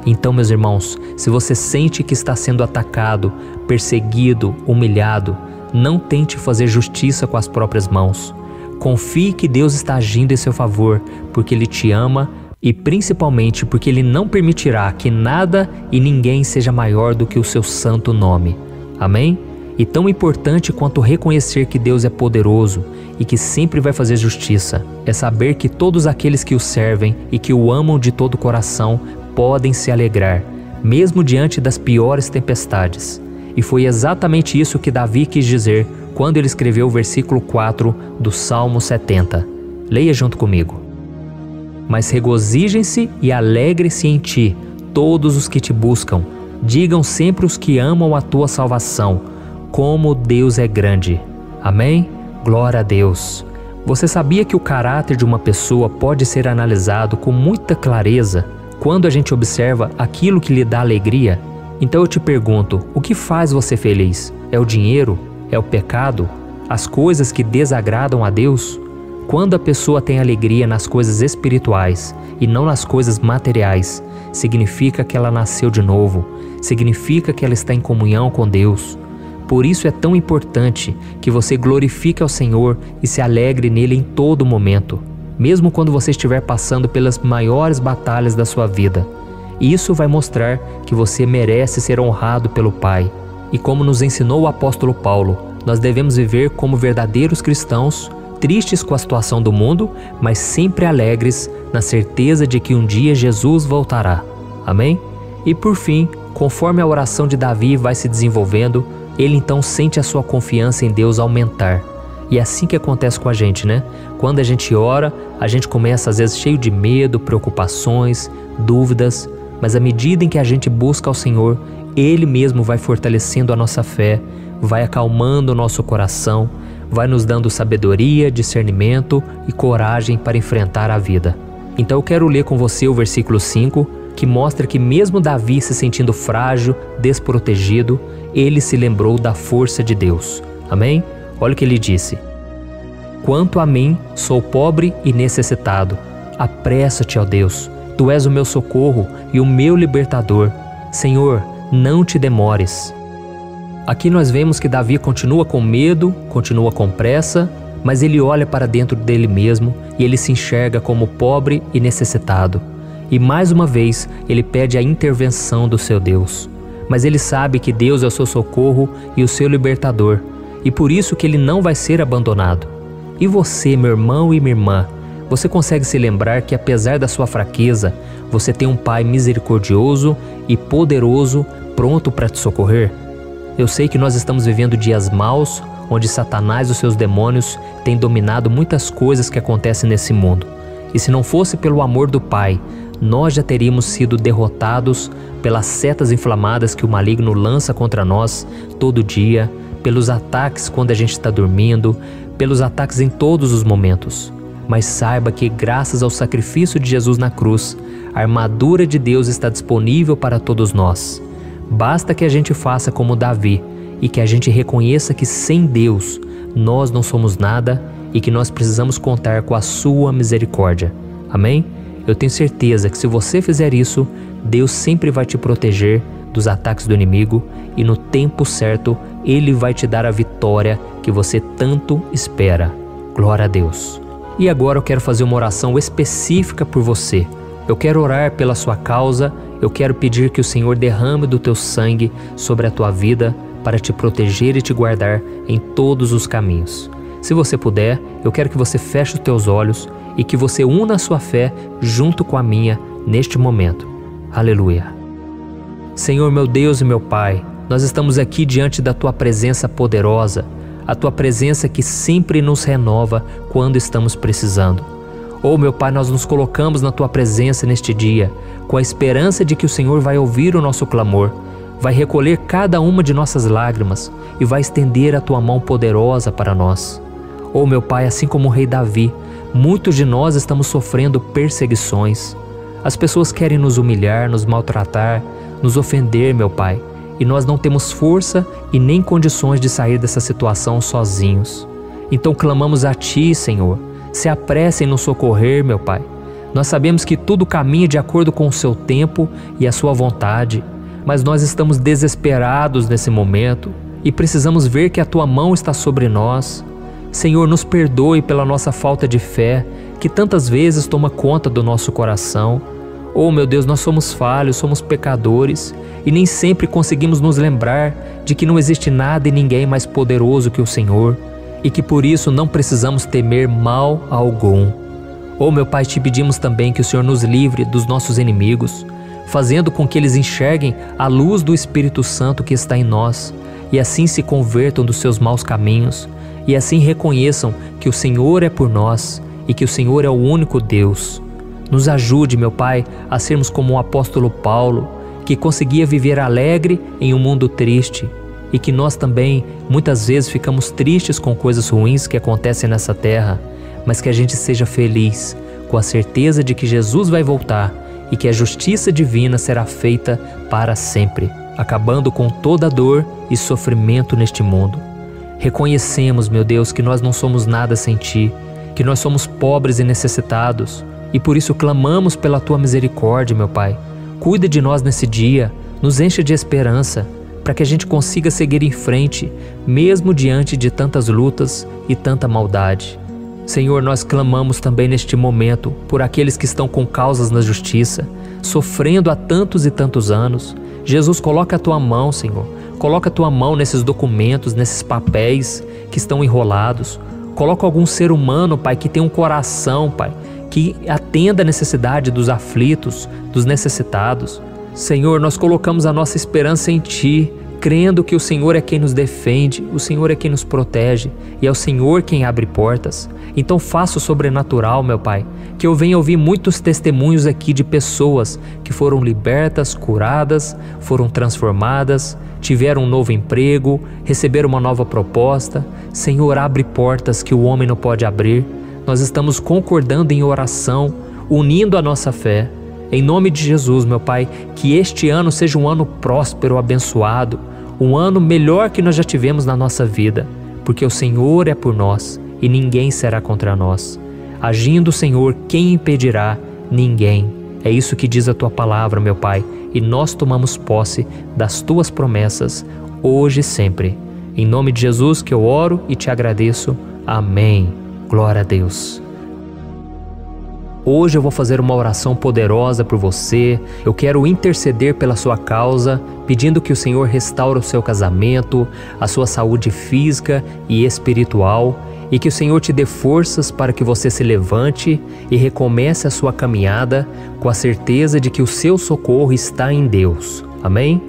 Então, meus irmãos, se você sente que está sendo atacado, perseguido, humilhado, não tente fazer justiça com as próprias mãos. Confie que Deus está agindo em seu favor, porque Ele te ama e principalmente porque Ele não permitirá que nada e ninguém seja maior do que o seu santo nome. Amém? E tão importante quanto reconhecer que Deus é poderoso e que sempre vai fazer justiça, é saber que todos aqueles que o servem e que o amam de todo o coração podem se alegrar, mesmo diante das piores tempestades. E foi exatamente isso que Davi quis dizer quando ele escreveu o versículo 4 do Salmo 70. Leia junto comigo. Mas regozijem-se e alegrem-se em ti, todos os que te buscam. Digam sempre os que amam a tua salvação, como Deus é grande. Amém? Glória a Deus. Você sabia que o caráter de uma pessoa pode ser analisado com muita clareza quando a gente observa aquilo que lhe dá alegria? Então eu te pergunto, o que faz você feliz? É o dinheiro? É o pecado? As coisas que desagradam a Deus? Quando a pessoa tem alegria nas coisas espirituais e não nas coisas materiais, significa que ela nasceu de novo, significa que ela está em comunhão com Deus. Por isso é tão importante que você glorifique ao Senhor e se alegre nele em todo momento, mesmo quando você estiver passando pelas maiores batalhas da sua vida. Isso vai mostrar que você merece ser honrado pelo Pai. E como nos ensinou o apóstolo Paulo, nós devemos viver como verdadeiros cristãos, tristes com a situação do mundo, mas sempre alegres na certeza de que um dia Jesus voltará. Amém? E por fim, conforme a oração de Davi vai se desenvolvendo, ele então sente a sua confiança em Deus aumentar. E é assim que acontece com a gente, né? Quando a gente ora, a gente começa às vezes cheio de medo, preocupações, dúvidas, mas à medida em que a gente busca ao Senhor, Ele mesmo vai fortalecendo a nossa fé, vai acalmando o nosso coração, vai nos dando sabedoria, discernimento e coragem para enfrentar a vida. Então eu quero ler com você o versículo 5, que mostra que mesmo Davi se sentindo frágil, desprotegido, ele se lembrou da força de Deus. Amém? Olha o que ele disse: quanto a mim, sou pobre e necessitado. Apressa-te, ó Deus, Tu és o meu socorro e o meu libertador. Senhor, não te demores. Aqui nós vemos que Davi continua com medo, continua com pressa, mas ele olha para dentro dele mesmo e ele se enxerga como pobre e necessitado. E mais uma vez ele pede a intervenção do seu Deus. Mas ele sabe que Deus é o seu socorro e o seu libertador, e por isso que ele não vai ser abandonado. E você, meu irmão e minha irmã, você consegue se lembrar que apesar da sua fraqueza, você tem um Pai misericordioso e poderoso pronto para te socorrer? Eu sei que nós estamos vivendo dias maus, onde Satanás e os seus demônios têm dominado muitas coisas que acontecem nesse mundo. E se não fosse pelo amor do Pai, nós já teríamos sido derrotados pelas setas inflamadas que o maligno lança contra nós todo dia, pelos ataques quando a gente está dormindo, pelos ataques em todos os momentos. Mas saiba que graças ao sacrifício de Jesus na cruz, a armadura de Deus está disponível para todos nós. Basta que a gente faça como Davi e que a gente reconheça que sem Deus nós não somos nada e que nós precisamos contar com a sua misericórdia. Amém? Eu tenho certeza que se você fizer isso, Deus sempre vai te proteger dos ataques do inimigo e no tempo certo Ele vai te dar a vitória que você tanto espera. Glória a Deus. E agora eu quero fazer uma oração específica por você. Eu quero orar pela sua causa, eu quero pedir que o Senhor derrame do teu sangue sobre a tua vida para te proteger e te guardar em todos os caminhos. Se você puder, eu quero que você feche os teus olhos e que você una a sua fé junto com a minha neste momento. Aleluia. Senhor, meu Deus e meu Pai, nós estamos aqui diante da Tua presença poderosa, a Tua presença que sempre nos renova quando estamos precisando. Oh, meu Pai, nós nos colocamos na Tua presença neste dia, com a esperança de que o Senhor vai ouvir o nosso clamor, vai recolher cada uma de nossas lágrimas e vai estender a Tua mão poderosa para nós. Oh, meu Pai, assim como o rei Davi, muitos de nós estamos sofrendo perseguições. As pessoas querem nos humilhar, nos maltratar, nos ofender, meu Pai, e nós não temos força e nem condições de sair dessa situação sozinhos. Então clamamos a Ti, Senhor, se apresse em nos socorrer, meu Pai. Nós sabemos que tudo caminha de acordo com o Seu tempo e a Sua vontade, mas nós estamos desesperados nesse momento e precisamos ver que a Tua mão está sobre nós. Senhor, nos perdoe pela nossa falta de fé, que tantas vezes toma conta do nosso coração. Oh, meu Deus, nós somos falhos, somos pecadores e nem sempre conseguimos nos lembrar de que não existe nada e ninguém mais poderoso que o Senhor e que por isso não precisamos temer mal algum. Oh, meu Pai, te pedimos também que o Senhor nos livre dos nossos inimigos, fazendo com que eles enxerguem a luz do Espírito Santo que está em nós e assim se convertam dos seus maus caminhos e assim reconheçam que o Senhor é por nós e que o Senhor é o único Deus. Nos ajude, meu Pai, a sermos como o apóstolo Paulo, que conseguia viver alegre em um mundo triste, e que nós também, muitas vezes, ficamos tristes com coisas ruins que acontecem nessa terra, mas que a gente seja feliz, com a certeza de que Jesus vai voltar e que a justiça divina será feita para sempre, acabando com toda dor e sofrimento neste mundo. Reconhecemos, meu Deus, que nós não somos nada sem Ti, que nós somos pobres e necessitados, e por isso clamamos pela Tua misericórdia, meu Pai. Cuida de nós nesse dia, nos enche de esperança, para que a gente consiga seguir em frente, mesmo diante de tantas lutas e tanta maldade. Senhor, nós clamamos também neste momento por aqueles que estão com causas na justiça, sofrendo há tantos e tantos anos. Jesus, coloca a Tua mão, Senhor. Coloca a Tua mão nesses documentos, nesses papéis que estão enrolados. Coloca algum ser humano, Pai, que tem um coração, Pai, que atenda a necessidade dos aflitos, dos necessitados. Senhor, nós colocamos a nossa esperança em Ti. crendo que o Senhor é quem nos defende, o Senhor é quem nos protege e é o Senhor quem abre portas. Então faça o sobrenatural, meu Pai, que eu venha ouvir muitos testemunhos aqui de pessoas que foram libertas, curadas, foram transformadas, tiveram um novo emprego, receberam uma nova proposta. Senhor, abre portas que o homem não pode abrir. Nós estamos concordando em oração, unindo a nossa fé. Em nome de Jesus, meu Pai, que este ano seja um ano próspero, abençoado, um ano melhor que nós já tivemos na nossa vida, porque o Senhor é por nós e ninguém será contra nós. Agindo o Senhor, quem impedirá? Ninguém. É isso que diz a Tua palavra, meu Pai, e nós tomamos posse das Tuas promessas, hoje e sempre. Em nome de Jesus que eu oro e te agradeço. Amém. Glória a Deus. Hoje eu vou fazer uma oração poderosa por você. Eu quero interceder pela sua causa, pedindo que o Senhor restaure o seu casamento, a sua saúde física e espiritual, e que o Senhor te dê forças para que você se levante e recomece a sua caminhada com a certeza de que o seu socorro está em Deus. Amém?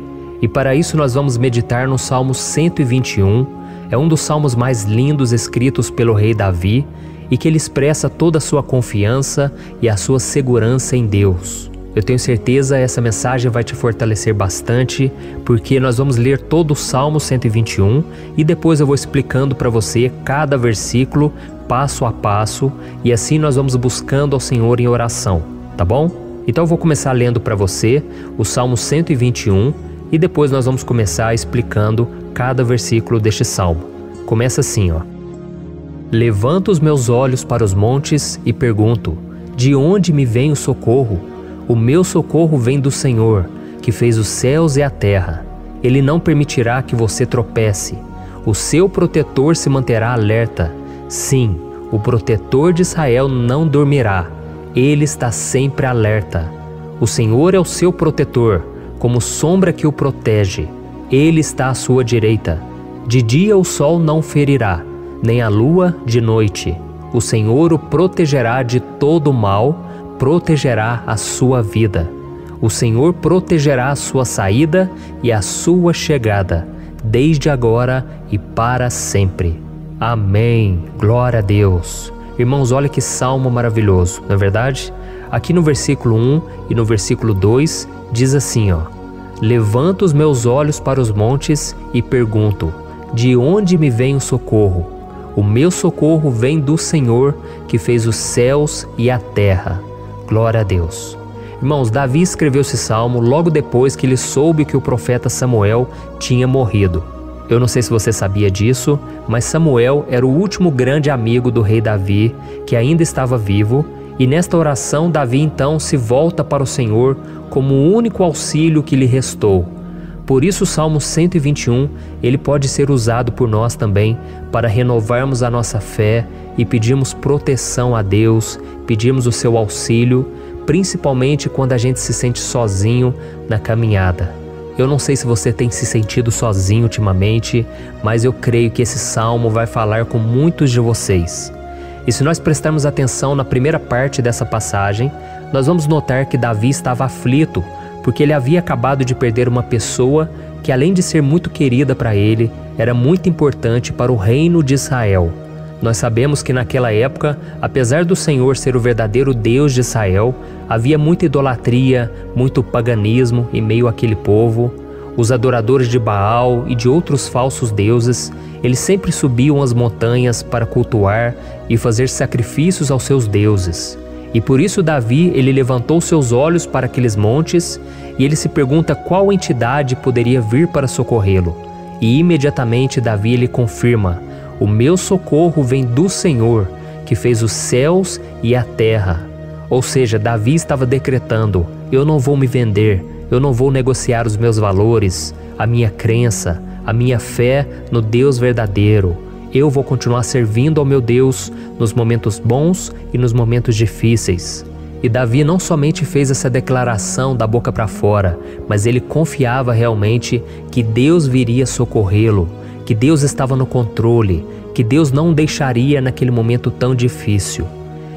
E para isso nós vamos meditar no Salmo 121. É um dos salmos mais lindos escritos pelo rei Davi, e que ele expressa toda a sua confiança e a sua segurança em Deus. Eu tenho certeza essa mensagem vai te fortalecer bastante, porque nós vamos ler todo o Salmo 121 e depois eu vou explicando para você cada versículo, passo a passo, e assim nós vamos buscando ao Senhor em oração, tá bom? Então eu vou começar lendo para você o Salmo 121 e depois nós vamos começar explicando cada versículo deste salmo. Começa assim, ó. Levanto os meus olhos para os montes e pergunto: de onde me vem o socorro? O meu socorro vem do Senhor, que fez os céus e a terra. Ele não permitirá que você tropece. O seu protetor se manterá alerta. Sim, o protetor de Israel não dormirá. Ele está sempre alerta. O Senhor é o seu protetor, como sombra que o protege. Ele está à sua direita. De dia o sol não ferirá, nem a lua de noite. O Senhor o protegerá de todo o mal, protegerá a sua vida. O Senhor protegerá a sua saída e a sua chegada, desde agora e para sempre. Amém. Glória a Deus. Irmãos, olha que salmo maravilhoso, não é verdade? Aqui no versículo 1 e no versículo 2 diz assim, ó: Levanto os meus olhos para os montes e pergunto: de onde me vem o socorro? O meu socorro vem do Senhor, que fez os céus e a terra. Glória a Deus. Irmãos, Davi escreveu esse salmo logo depois que ele soube que o profeta Samuel tinha morrido. Eu não sei se você sabia disso, mas Samuel era o último grande amigo do rei Davi, que ainda estava vivo, e nesta oração Davi então se volta para o Senhor como o único auxílio que lhe restou. Por isso o Salmo 121, ele pode ser usado por nós também para renovarmos a nossa fé e pedirmos proteção a Deus, pedirmos o seu auxílio, principalmente quando a gente se sente sozinho na caminhada. Eu não sei se você tem se sentido sozinho ultimamente, mas eu creio que esse salmo vai falar com muitos de vocês. E se nós prestarmos atenção na primeira parte dessa passagem, nós vamos notar que Davi estava aflito, porque ele havia acabado de perder uma pessoa que, além de ser muito querida para ele, era muito importante para o reino de Israel. Nós sabemos que naquela época, apesar do Senhor ser o verdadeiro Deus de Israel, havia muita idolatria, muito paganismo em meio àquele povo. Os adoradores de Baal e de outros falsos deuses, eles sempre subiam as montanhas para cultuar e fazer sacrifícios aos seus deuses. E por isso Davi, ele levantou seus olhos para aqueles montes e ele se pergunta qual entidade poderia vir para socorrê-lo. E imediatamente Davi, ele confirma: o meu socorro vem do Senhor, que fez os céus e a terra. Ou seja, Davi estava decretando: eu não vou me vender, eu não vou negociar os meus valores, a minha crença, a minha fé no Deus verdadeiro. Eu vou continuar servindo ao meu Deus nos momentos bons e nos momentos difíceis. E Davi não somente fez essa declaração da boca para fora, mas ele confiava realmente que Deus viria socorrê-lo, que Deus estava no controle, que Deus não o deixaria naquele momento tão difícil.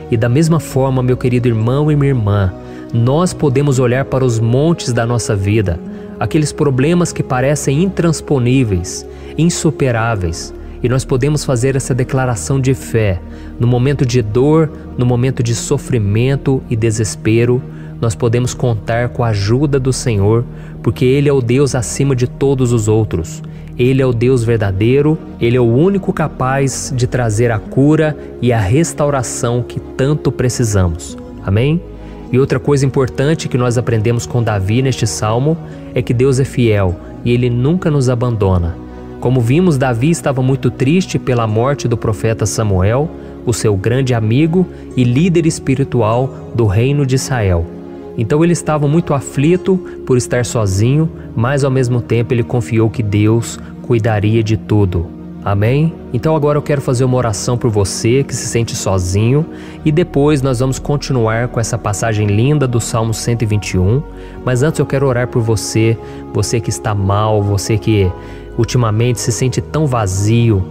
E da mesma forma, meu querido irmão e minha irmã, nós podemos olhar para os montes da nossa vida, aqueles problemas que parecem intransponíveis, insuperáveis. E nós podemos fazer essa declaração de fé. No momento de dor, no momento de sofrimento e desespero, nós podemos contar com a ajuda do Senhor, porque Ele é o Deus acima de todos os outros. Ele é o Deus verdadeiro, Ele é o único capaz de trazer a cura e a restauração que tanto precisamos. Amém? E outra coisa importante que nós aprendemos com Davi neste salmo é que Deus é fiel e Ele nunca nos abandona. Como vimos, Davi estava muito triste pela morte do profeta Samuel, o seu grande amigo e líder espiritual do reino de Israel. Então ele estava muito aflito por estar sozinho, mas ao mesmo tempo ele confiou que Deus cuidaria de tudo. Amém? Então agora eu quero fazer uma oração por você que se sente sozinho e depois nós vamos continuar com essa passagem linda do Salmo 121. Mas antes eu quero orar por você, você que está mal, você que ultimamente se sente tão vazio,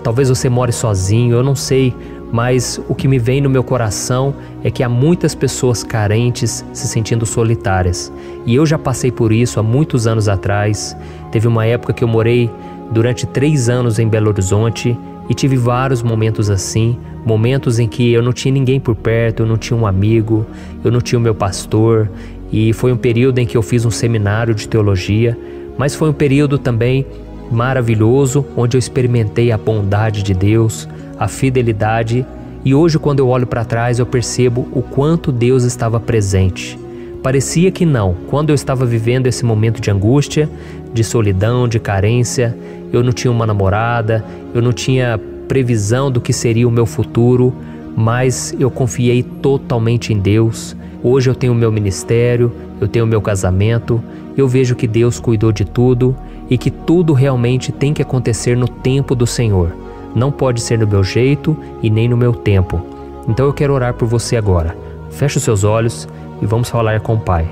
talvez você more sozinho, eu não sei, mas o que me vem no meu coração é que há muitas pessoas carentes se sentindo solitárias. E eu já passei por isso há muitos anos atrás. Teve uma época que eu morei durante 3 anos em Belo Horizonte e tive vários momentos assim, momentos em que eu não tinha ninguém por perto, eu não tinha um amigo, eu não tinha o meu pastor, e foi um período em que eu fiz um seminário de teologia, mas foi um período também maravilhoso, onde eu experimentei a bondade de Deus, a fidelidade, e hoje quando eu olho para trás eu percebo o quanto Deus estava presente. Parecia que não, quando eu estava vivendo esse momento de angústia, de solidão, de carência, eu não tinha uma namorada, eu não tinha previsão do que seria o meu futuro, mas eu confiei totalmente em Deus. Hoje eu tenho o meu ministério, eu tenho o meu casamento, eu vejo que Deus cuidou de tudo e que tudo realmente tem que acontecer no tempo do Senhor. Não pode ser no meu jeito e nem no meu tempo. Então eu quero orar por você agora. Feche os seus olhos e vamos falar com o Pai.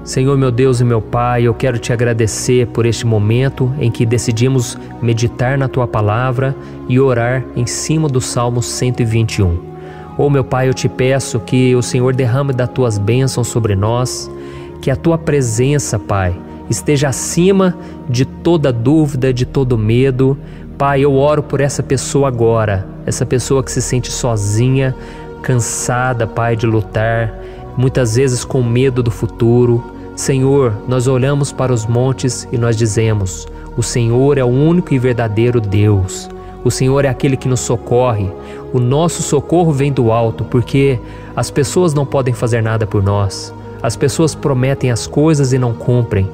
Senhor, meu Deus e meu Pai, eu quero te agradecer por este momento em que decidimos meditar na Tua Palavra e orar em cima do Salmo 121. Oh, meu Pai, eu te peço que o Senhor derrame das Tuas bênçãos sobre nós, que a Tua presença, Pai, esteja acima de toda dúvida, de todo medo. Pai, eu oro por essa pessoa agora, essa pessoa que se sente sozinha, cansada, Pai, de lutar, muitas vezes com medo do futuro. Senhor, nós olhamos para os montes e nós dizemos: o Senhor é o único e verdadeiro Deus. O Senhor é aquele que nos socorre. O nosso socorro vem do alto, porque as pessoas não podem fazer nada por nós. As pessoas prometem as coisas e não cumprem.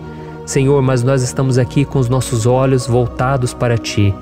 Senhor, mas nós estamos aqui com os nossos olhos voltados para Ti.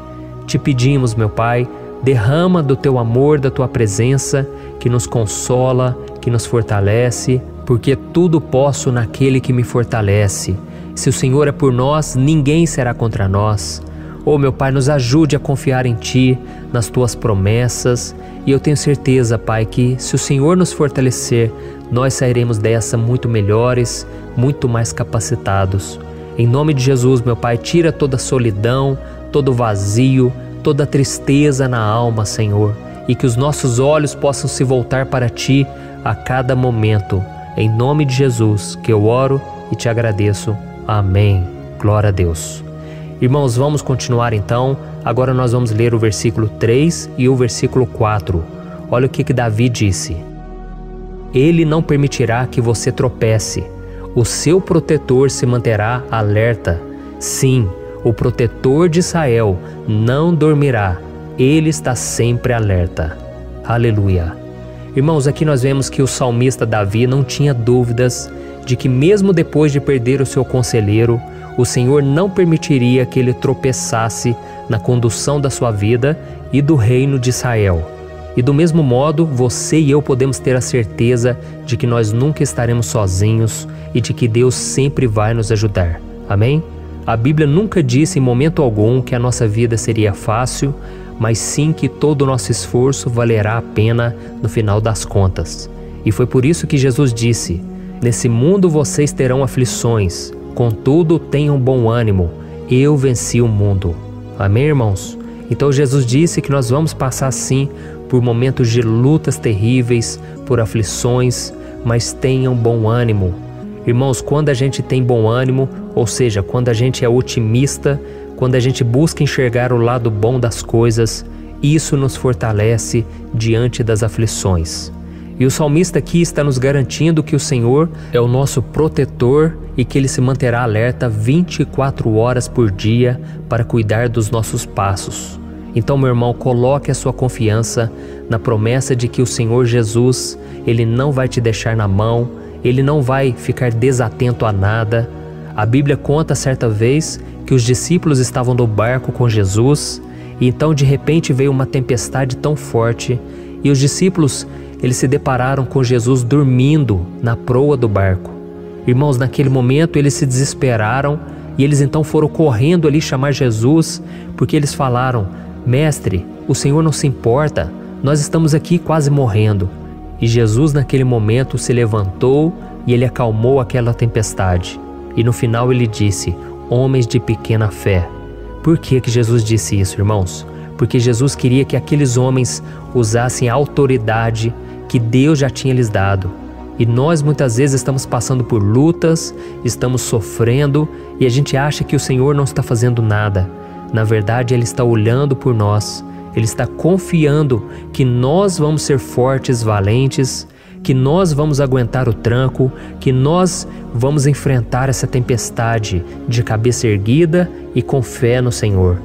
Te pedimos, meu Pai, derrama do Teu amor, da Tua presença, que nos consola, que nos fortalece, porque tudo posso naquele que me fortalece. Se o Senhor é por nós, ninguém será contra nós. Oh, meu Pai, nos ajude a confiar em Ti, nas Tuas promessas, e eu tenho certeza, Pai, que se o Senhor nos fortalecer, nós sairemos dessa muito melhores, muito mais capacitados. Em nome de Jesus, meu Pai, tira toda a solidão, todo o vazio, toda a tristeza na alma, Senhor, e que os nossos olhos possam se voltar para Ti a cada momento. Em nome de Jesus que eu oro e te agradeço. Amém. Glória a Deus. Irmãos, vamos continuar então. Agora nós vamos ler o versículo 3 e o versículo 4. Olha o que Davi disse: Ele não permitirá que você tropece. O seu protetor se manterá alerta. Sim, o protetor de Israel não dormirá. Ele está sempre alerta. Aleluia. Irmãos, aqui nós vemos que o salmista Davi não tinha dúvidas de que mesmo depois de perder o seu conselheiro, o Senhor não permitiria que ele tropeçasse na condução da sua vida e do reino de Israel. E do mesmo modo, você e eu podemos ter a certeza de que nós nunca estaremos sozinhos e de que Deus sempre vai nos ajudar. Amém? A Bíblia nunca disse em momento algum que a nossa vida seria fácil, mas sim que todo o nosso esforço valerá a pena no final das contas. E foi por isso que Jesus disse: Nesse mundo vocês terão aflições, contudo tenham bom ânimo, eu venci o mundo. Amém, irmãos? Então Jesus disse que nós vamos passar sim por momentos de lutas terríveis, por aflições, mas tenham bom ânimo. Irmãos, quando a gente tem bom ânimo, ou seja, quando a gente é otimista, quando a gente busca enxergar o lado bom das coisas, isso nos fortalece diante das aflições. E o salmista aqui está nos garantindo que o Senhor é o nosso protetor e que Ele se manterá alerta 24 horas por dia para cuidar dos nossos passos. Então, meu irmão, coloque a sua confiança na promessa de que o Senhor Jesus, Ele não vai te deixar na mão, Ele não vai ficar desatento a nada. A Bíblia conta certa vez que os discípulos estavam no barco com Jesus e então de repente veio uma tempestade tão forte e os discípulos eles se depararam com Jesus dormindo na proa do barco. Irmãos, naquele momento eles se desesperaram e eles então foram correndo ali chamar Jesus, porque eles falaram: Mestre, o Senhor não se importa, nós estamos aqui quase morrendo. E Jesus naquele momento se levantou e Ele acalmou aquela tempestade. E no final Ele disse: homens de pequena fé. Por que Jesus disse isso, irmãos? Porque Jesus queria que aqueles homens usassem a autoridade que Deus já tinha lhes dado. E nós muitas vezes estamos passando por lutas, estamos sofrendo e a gente acha que o Senhor não está fazendo nada. Na verdade, Ele está olhando por nós, Ele está confiando que nós vamos ser fortes, valentes, que nós vamos aguentar o tranco, que nós vamos enfrentar essa tempestade de cabeça erguida e com fé no Senhor.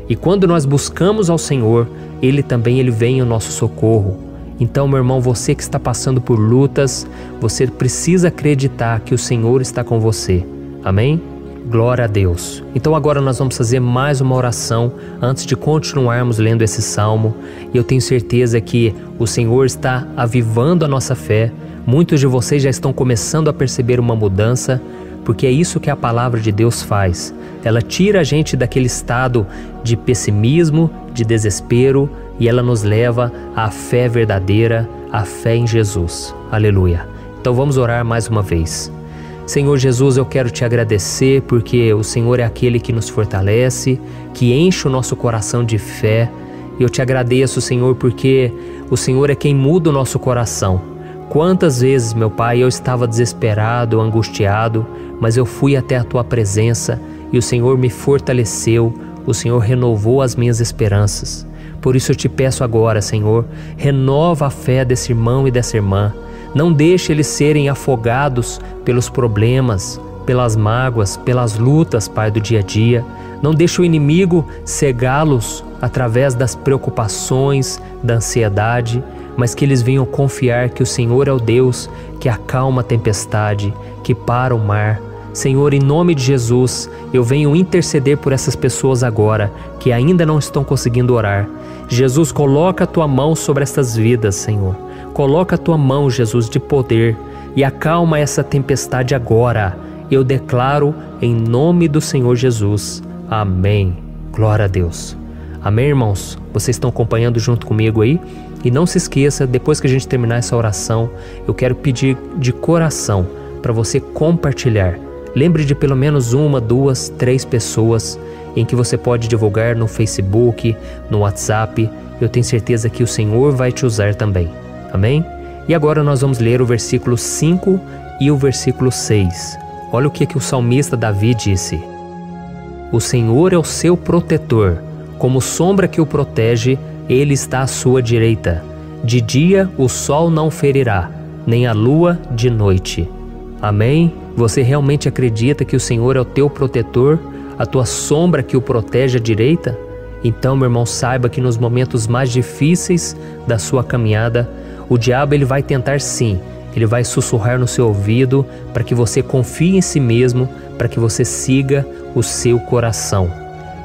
E quando nós buscamos ao Senhor, Ele vem ao nosso socorro. Então, meu irmão, você que está passando por lutas, você precisa acreditar que o Senhor está com você. Amém? Glória a Deus. Então agora nós vamos fazer mais uma oração antes de continuarmos lendo esse salmo. E eu tenho certeza que o Senhor está avivando a nossa fé. Muitos de vocês já estão começando a perceber uma mudança, porque é isso que a palavra de Deus faz. Ela tira a gente daquele estado de pessimismo, de desespero, e ela nos leva à fé verdadeira, à fé em Jesus. Aleluia. Então vamos orar mais uma vez. Senhor Jesus, eu quero te agradecer porque o Senhor é aquele que nos fortalece, que enche o nosso coração de fé. Eu te agradeço, Senhor, porque o Senhor é quem muda o nosso coração. Quantas vezes, meu Pai, eu estava desesperado, angustiado, mas eu fui até a Tua presença e o Senhor me fortaleceu, o Senhor renovou as minhas esperanças. Por isso eu te peço agora, Senhor, renova a fé desse irmão e dessa irmã. Não deixe eles serem afogados pelos problemas, pelas mágoas, pelas lutas, Pai, do dia a dia. Não deixe o inimigo cegá-los através das preocupações, da ansiedade, mas que eles venham confiar que o Senhor é o Deus que acalma a tempestade, que para o mar. Senhor, em nome de Jesus, eu venho interceder por essas pessoas agora que ainda não estão conseguindo orar. Jesus, coloca a Tua mão sobre essas vidas, Senhor. Coloca a Tua mão, Jesus, de poder e acalma essa tempestade agora. Eu declaro em nome do Senhor Jesus. Amém. Glória a Deus. Amém, irmãos? Vocês estão acompanhando junto comigo aí? E não se esqueça, depois que a gente terminar essa oração, eu quero pedir de coração para você compartilhar. Lembre de pelo menos 1, 2, 3 pessoas em que você pode divulgar no Facebook, no WhatsApp. Eu tenho certeza que o Senhor vai te usar também. Amém? E agora nós vamos ler o versículo 5 e o versículo 6. Olha o que o salmista Davi disse. O Senhor é o seu protetor, como sombra que o protege, Ele está à sua direita. De dia o sol não ferirá, nem a lua de noite. Amém? Você realmente acredita que o Senhor é o teu protetor, a tua sombra que o protege à direita? Então, meu irmão, saiba que nos momentos mais difíceis da sua caminhada, o diabo ele vai tentar sim, ele vai sussurrar no seu ouvido para que você confie em si mesmo, para que você siga o seu coração.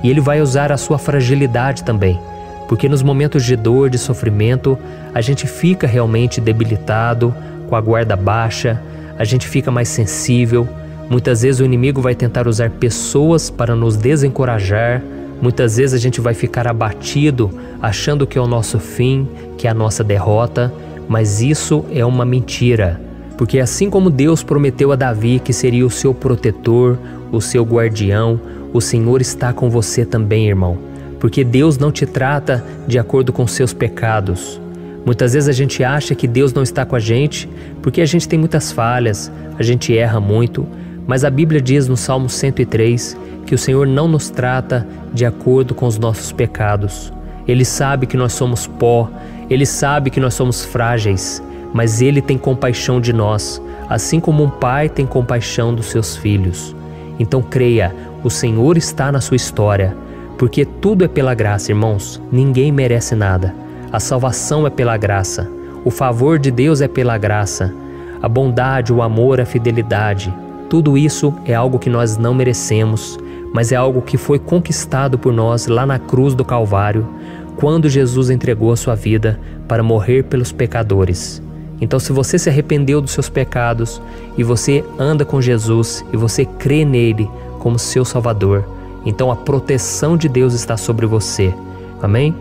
E ele vai usar a sua fragilidade também, porque nos momentos de dor, de sofrimento, a gente fica realmente debilitado, com a guarda baixa, a gente fica mais sensível. Muitas vezes o inimigo vai tentar usar pessoas para nos desencorajar. Muitas vezes a gente vai ficar abatido, achando que é o nosso fim, que é a nossa derrota. Mas isso é uma mentira. Porque assim como Deus prometeu a Davi que seria o seu protetor, o seu guardião, o Senhor está com você também, irmão. Porque Deus não te trata de acordo com seus pecados. Muitas vezes a gente acha que Deus não está com a gente porque a gente tem muitas falhas, a gente erra muito, Mas a Bíblia diz no Salmo 103 que o Senhor não nos trata de acordo com os nossos pecados. Ele sabe que nós somos pó, Ele sabe que nós somos frágeis, mas Ele tem compaixão de nós, assim como um pai tem compaixão dos seus filhos. Então creia, o Senhor está na sua história, porque tudo é pela graça, irmãos. Ninguém merece nada. A salvação é pela graça. O favor de Deus é pela graça. A bondade, o amor, a fidelidade. Tudo isso é algo que nós não merecemos, mas é algo que foi conquistado por nós lá na cruz do Calvário, quando Jesus entregou a sua vida para morrer pelos pecadores. Então, se você se arrependeu dos seus pecados e você anda com Jesus e você crê nele como seu Salvador, então a proteção de Deus está sobre você. Amém?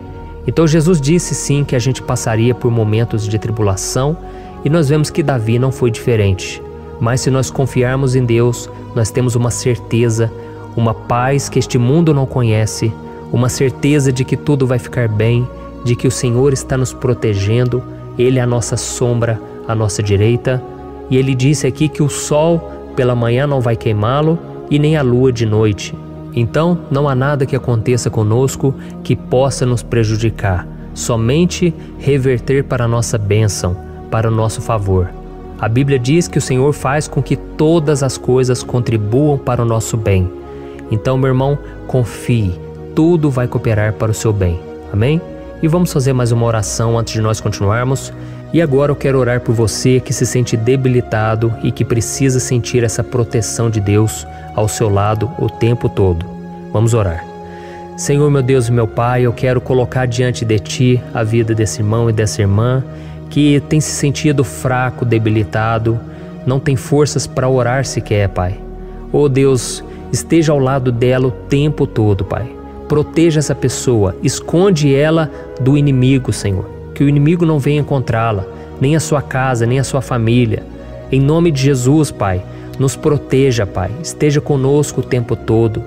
Então Jesus disse sim que a gente passaria por momentos de tribulação, e nós vemos que Davi não foi diferente. Mas se nós confiarmos em Deus, nós temos uma certeza, uma paz que este mundo não conhece, uma certeza de que tudo vai ficar bem, de que o Senhor está nos protegendo. Ele é a nossa sombra, à nossa direita. E Ele disse aqui que o sol pela manhã não vai queimá-lo e nem a lua de noite. Então não há nada que aconteça conosco que possa nos prejudicar, somente reverter para a nossa bênção, para o nosso favor. A Bíblia diz que o Senhor faz com que todas as coisas contribuam para o nosso bem. Então, meu irmão, confie, tudo vai cooperar para o seu bem. Amém? E vamos fazer mais uma oração antes de nós continuarmos. E agora eu quero orar por você que se sente debilitado e que precisa sentir essa proteção de Deus ao seu lado o tempo todo. Vamos orar. Senhor, meu Deus e meu Pai, eu quero colocar diante de Ti a vida desse irmão e dessa irmã que tem se sentido fraco, debilitado, não tem forças para orar sequer, Pai. Oh Deus, esteja ao lado dela o tempo todo, Pai. Proteja essa pessoa, esconde ela do inimigo, Senhor. Que o inimigo não venha encontrá-la, nem a sua casa, nem a sua família. Em nome de Jesus, Pai, nos proteja, Pai. Esteja conosco o tempo todo.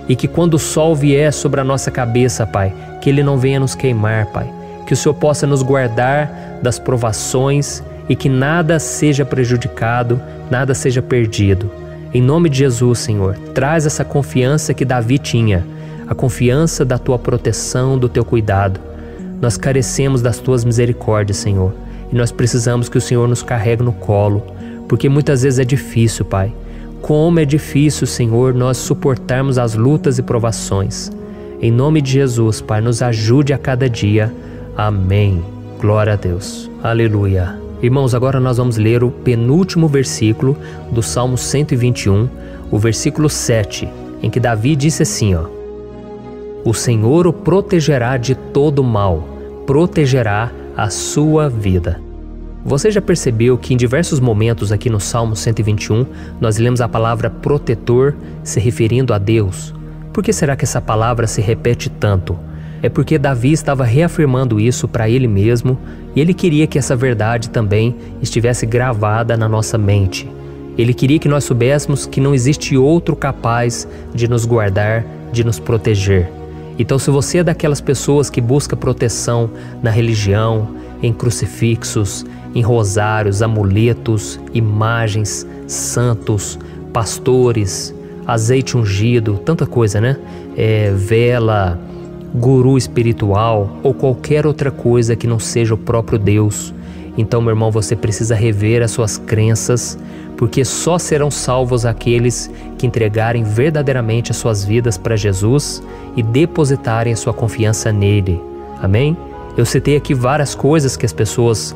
E que quando o sol vier sobre a nossa cabeça, Pai, que ele não venha nos queimar, Pai. Que o Senhor possa nos guardar das provações e que nada seja prejudicado, nada seja perdido. Em nome de Jesus, Senhor, traz essa confiança que Davi tinha, a confiança da Tua proteção, do Teu cuidado. Nós carecemos das Tuas misericórdias, Senhor, e nós precisamos que o Senhor nos carregue no colo, porque muitas vezes é difícil, Pai. Como é difícil, Senhor, nós suportarmos as lutas e provações. Em nome de Jesus, Pai, nos ajude a cada dia. Amém. Glória a Deus. Aleluia. Irmãos, agora nós vamos ler o penúltimo versículo do Salmo 121, o versículo 7, em que Davi disse assim, ó: O Senhor o protegerá de todo mal, protegerá a sua vida. Você já percebeu que em diversos momentos aqui no Salmo 121 nós lemos a palavra protetor se referindo a Deus? Por que será que essa palavra se repete tanto? É porque Davi estava reafirmando isso para ele mesmo e ele queria que essa verdade também estivesse gravada na nossa mente. Ele queria que nós soubéssemos que não existe outro capaz de nos guardar, de nos proteger. Então, se você é daquelas pessoas que busca proteção na religião, em crucifixos, em rosários, amuletos, imagens, santos, pastores, azeite ungido, tanta coisa, né? Vela, guru espiritual ou qualquer outra coisa que não seja o próprio Deus. Então, meu irmão, você precisa rever as suas crenças, porque só serão salvos aqueles que entregarem verdadeiramente as suas vidas para Jesus e depositarem a sua confiança nele. Amém? Eu citei aqui várias coisas que as pessoas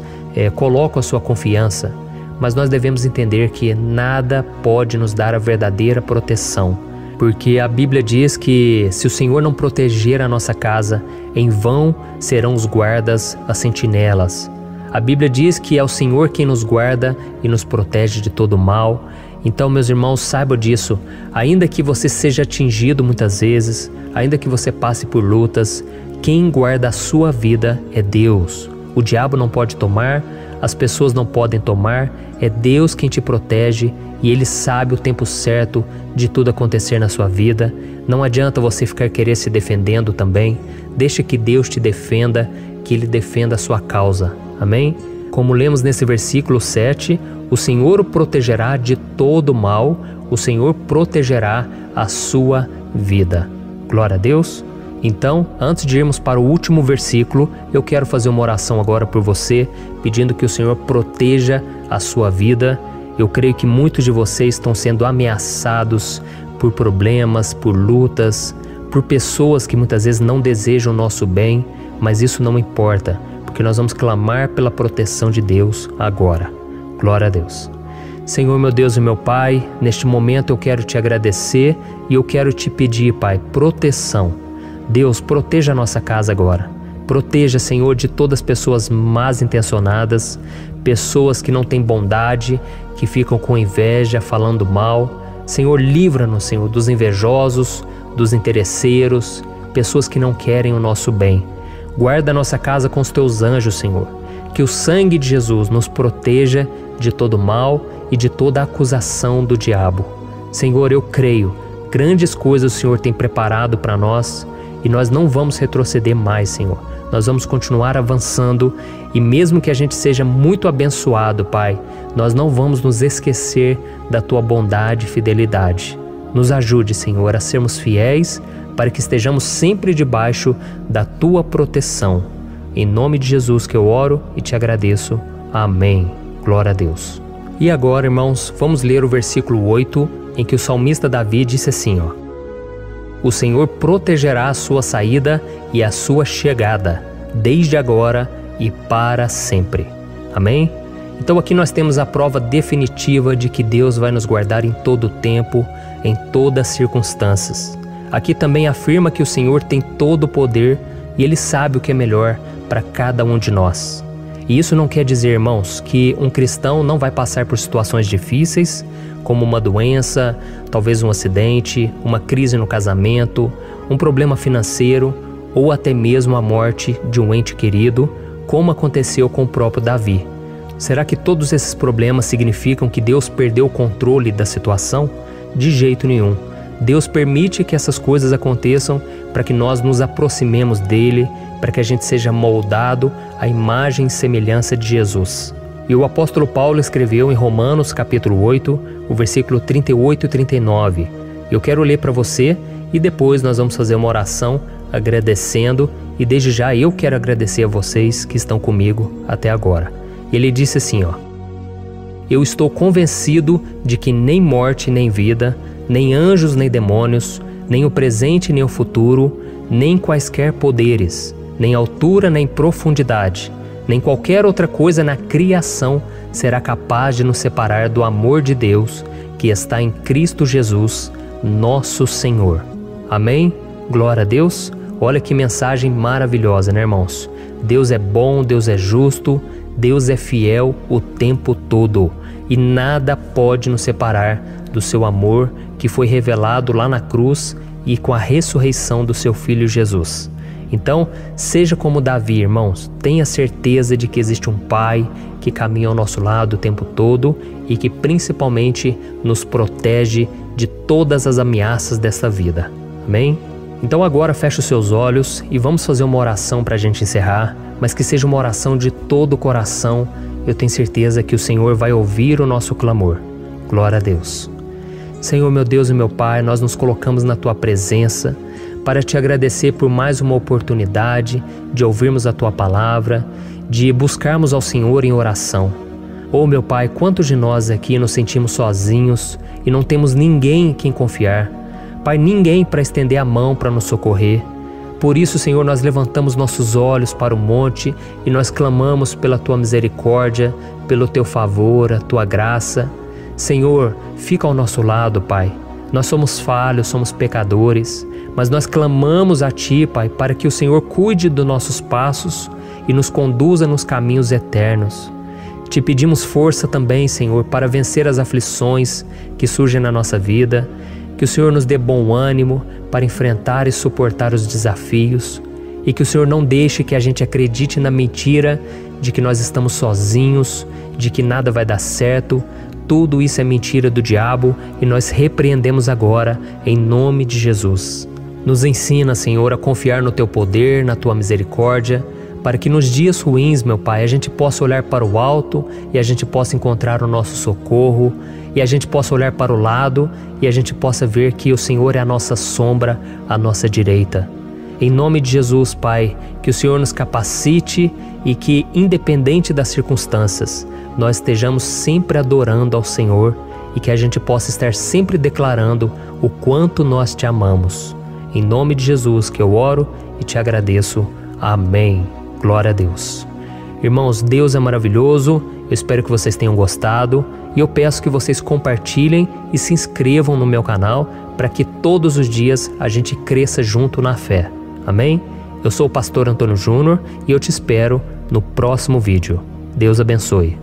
colocam a sua confiança, mas nós devemos entender que nada pode nos dar a verdadeira proteção, porque a Bíblia diz que se o Senhor não proteger a nossa casa, em vão serão os guardas, as sentinelas. A Bíblia diz que é o Senhor quem nos guarda e nos protege de todo mal. Então, meus irmãos, saibam disso. Ainda que você seja atingido muitas vezes, ainda que você passe por lutas, quem guarda a sua vida é Deus. O diabo não pode tomar, as pessoas não podem tomar, é Deus quem te protege e Ele sabe o tempo certo de tudo acontecer na sua vida. Não adianta você ficar querer se defendendo também. Deixa que Deus te defenda, que Ele defenda a sua causa. Amém? Como lemos nesse versículo 7, O Senhor o protegerá de todo mal, o Senhor protegerá a sua vida. Glória a Deus. Então, antes de irmos para o último versículo, eu quero fazer uma oração agora por você, pedindo que o Senhor proteja a sua vida. Eu creio que muitos de vocês estão sendo ameaçados por problemas, por lutas, por pessoas que muitas vezes não desejam o nosso bem, mas isso não importa, porque nós vamos clamar pela proteção de Deus agora. Glória a Deus. Senhor, meu Deus e meu Pai, neste momento eu quero te agradecer e eu quero te pedir, Pai, proteção. Deus, proteja a nossa casa agora. Proteja, Senhor, de todas as pessoas mal intencionadas, pessoas que não têm bondade, que ficam com inveja, falando mal. Senhor, livra-nos, Senhor, dos invejosos, dos interesseiros, pessoas que não querem o nosso bem. Guarda a nossa casa com os teus anjos, Senhor. Que o sangue de Jesus nos proteja de todo mal e de toda acusação do diabo. Senhor, eu creio, grandes coisas o Senhor tem preparado para nós e nós não vamos retroceder mais, Senhor. Nós vamos continuar avançando e mesmo que a gente seja muito abençoado, Pai, nós não vamos nos esquecer da Tua bondade e fidelidade. Nos ajude, Senhor, a sermos fiéis para que estejamos sempre debaixo da Tua proteção. Em nome de Jesus que eu oro e te agradeço. Amém. Glória a Deus. E agora, irmãos, vamos ler o versículo 8, em que o salmista Davi disse assim, ó: O Senhor protegerá a sua saída e a sua chegada, desde agora e para sempre. Amém? Então aqui nós temos a prova definitiva de que Deus vai nos guardar em todo o tempo, em todas as circunstâncias. Aqui também afirma que o Senhor tem todo o poder e Ele sabe o que é melhor para cada um de nós. E isso não quer dizer, irmãos, que um cristão não vai passar por situações difíceis, como uma doença, talvez um acidente, uma crise no casamento, um problema financeiro ou até mesmo a morte de um ente querido, como aconteceu com o próprio Davi. Será que todos esses problemas significam que Deus perdeu o controle da situação? De jeito nenhum. Deus permite que essas coisas aconteçam para que nós nos aproximemos dele, para que a gente seja moldado à imagem e semelhança de Jesus. E o apóstolo Paulo escreveu em Romanos capítulo 8, o versículo 38 e 39. Eu quero ler para você e depois nós vamos fazer uma oração agradecendo, e desde já eu quero agradecer a vocês que estão comigo até agora. Ele disse assim, ó: Eu estou convencido de que nem morte nem vida, nem anjos nem demônios, nem o presente nem o futuro, nem quaisquer poderes, nem altura nem profundidade, nem qualquer outra coisa na criação será capaz de nos separar do amor de Deus que está em Cristo Jesus, nosso Senhor. Amém? Glória a Deus. Olha que mensagem maravilhosa, né, irmãos? Deus é bom, Deus é justo, Deus é fiel o tempo todo e nada pode nos separar do seu amor que foi revelado lá na cruz e com a ressurreição do seu Filho Jesus. Então, seja como Davi, irmãos, tenha certeza de que existe um Pai que caminha ao nosso lado o tempo todo e que principalmente nos protege de todas as ameaças desta vida. Amém? Então agora feche os seus olhos e vamos fazer uma oração para a gente encerrar, mas que seja uma oração de todo o coração. Eu tenho certeza que o Senhor vai ouvir o nosso clamor. Glória a Deus. Senhor, meu Deus e meu Pai, nós nos colocamos na Tua presença para Te agradecer por mais uma oportunidade de ouvirmos a Tua palavra, de buscarmos ao Senhor em oração. Oh, meu Pai, quantos de nós aqui nos sentimos sozinhos e não temos ninguém em quem confiar. Pai, ninguém para estender a mão para nos socorrer. Por isso, Senhor, nós levantamos nossos olhos para o monte e nós clamamos pela Tua misericórdia, pelo Teu favor, a Tua graça. Senhor, fica ao nosso lado, Pai. Nós somos falhos, somos pecadores, mas nós clamamos a Ti, Pai, para que o Senhor cuide dos nossos passos e nos conduza nos caminhos eternos. Te pedimos força também, Senhor, para vencer as aflições que surgem na nossa vida, que o Senhor nos dê bom ânimo para enfrentar e suportar os desafios e que o Senhor não deixe que a gente acredite na mentira de que nós estamos sozinhos, de que nada vai dar certo. Tudo isso é mentira do diabo e nós repreendemos agora em nome de Jesus. Nos ensina, Senhor, a confiar no Teu poder, na Tua misericórdia, para que nos dias ruins, meu Pai, a gente possa olhar para o alto e a gente possa encontrar o nosso socorro, e a gente possa olhar para o lado e a gente possa ver que o Senhor é a nossa sombra, a nossa direita. Em nome de Jesus, Pai, que o Senhor nos capacite e que, independente das circunstâncias, nós estejamos sempre adorando ao Senhor e que a gente possa estar sempre declarando o quanto nós te amamos. Em nome de Jesus que eu oro e te agradeço. Amém. Glória a Deus. Irmãos, Deus é maravilhoso. Eu espero que vocês tenham gostado e eu peço que vocês compartilhem e se inscrevam no meu canal para que todos os dias a gente cresça junto na fé. Amém? Eu sou o pastor Antônio Júnior e eu te espero no próximo vídeo. Deus abençoe.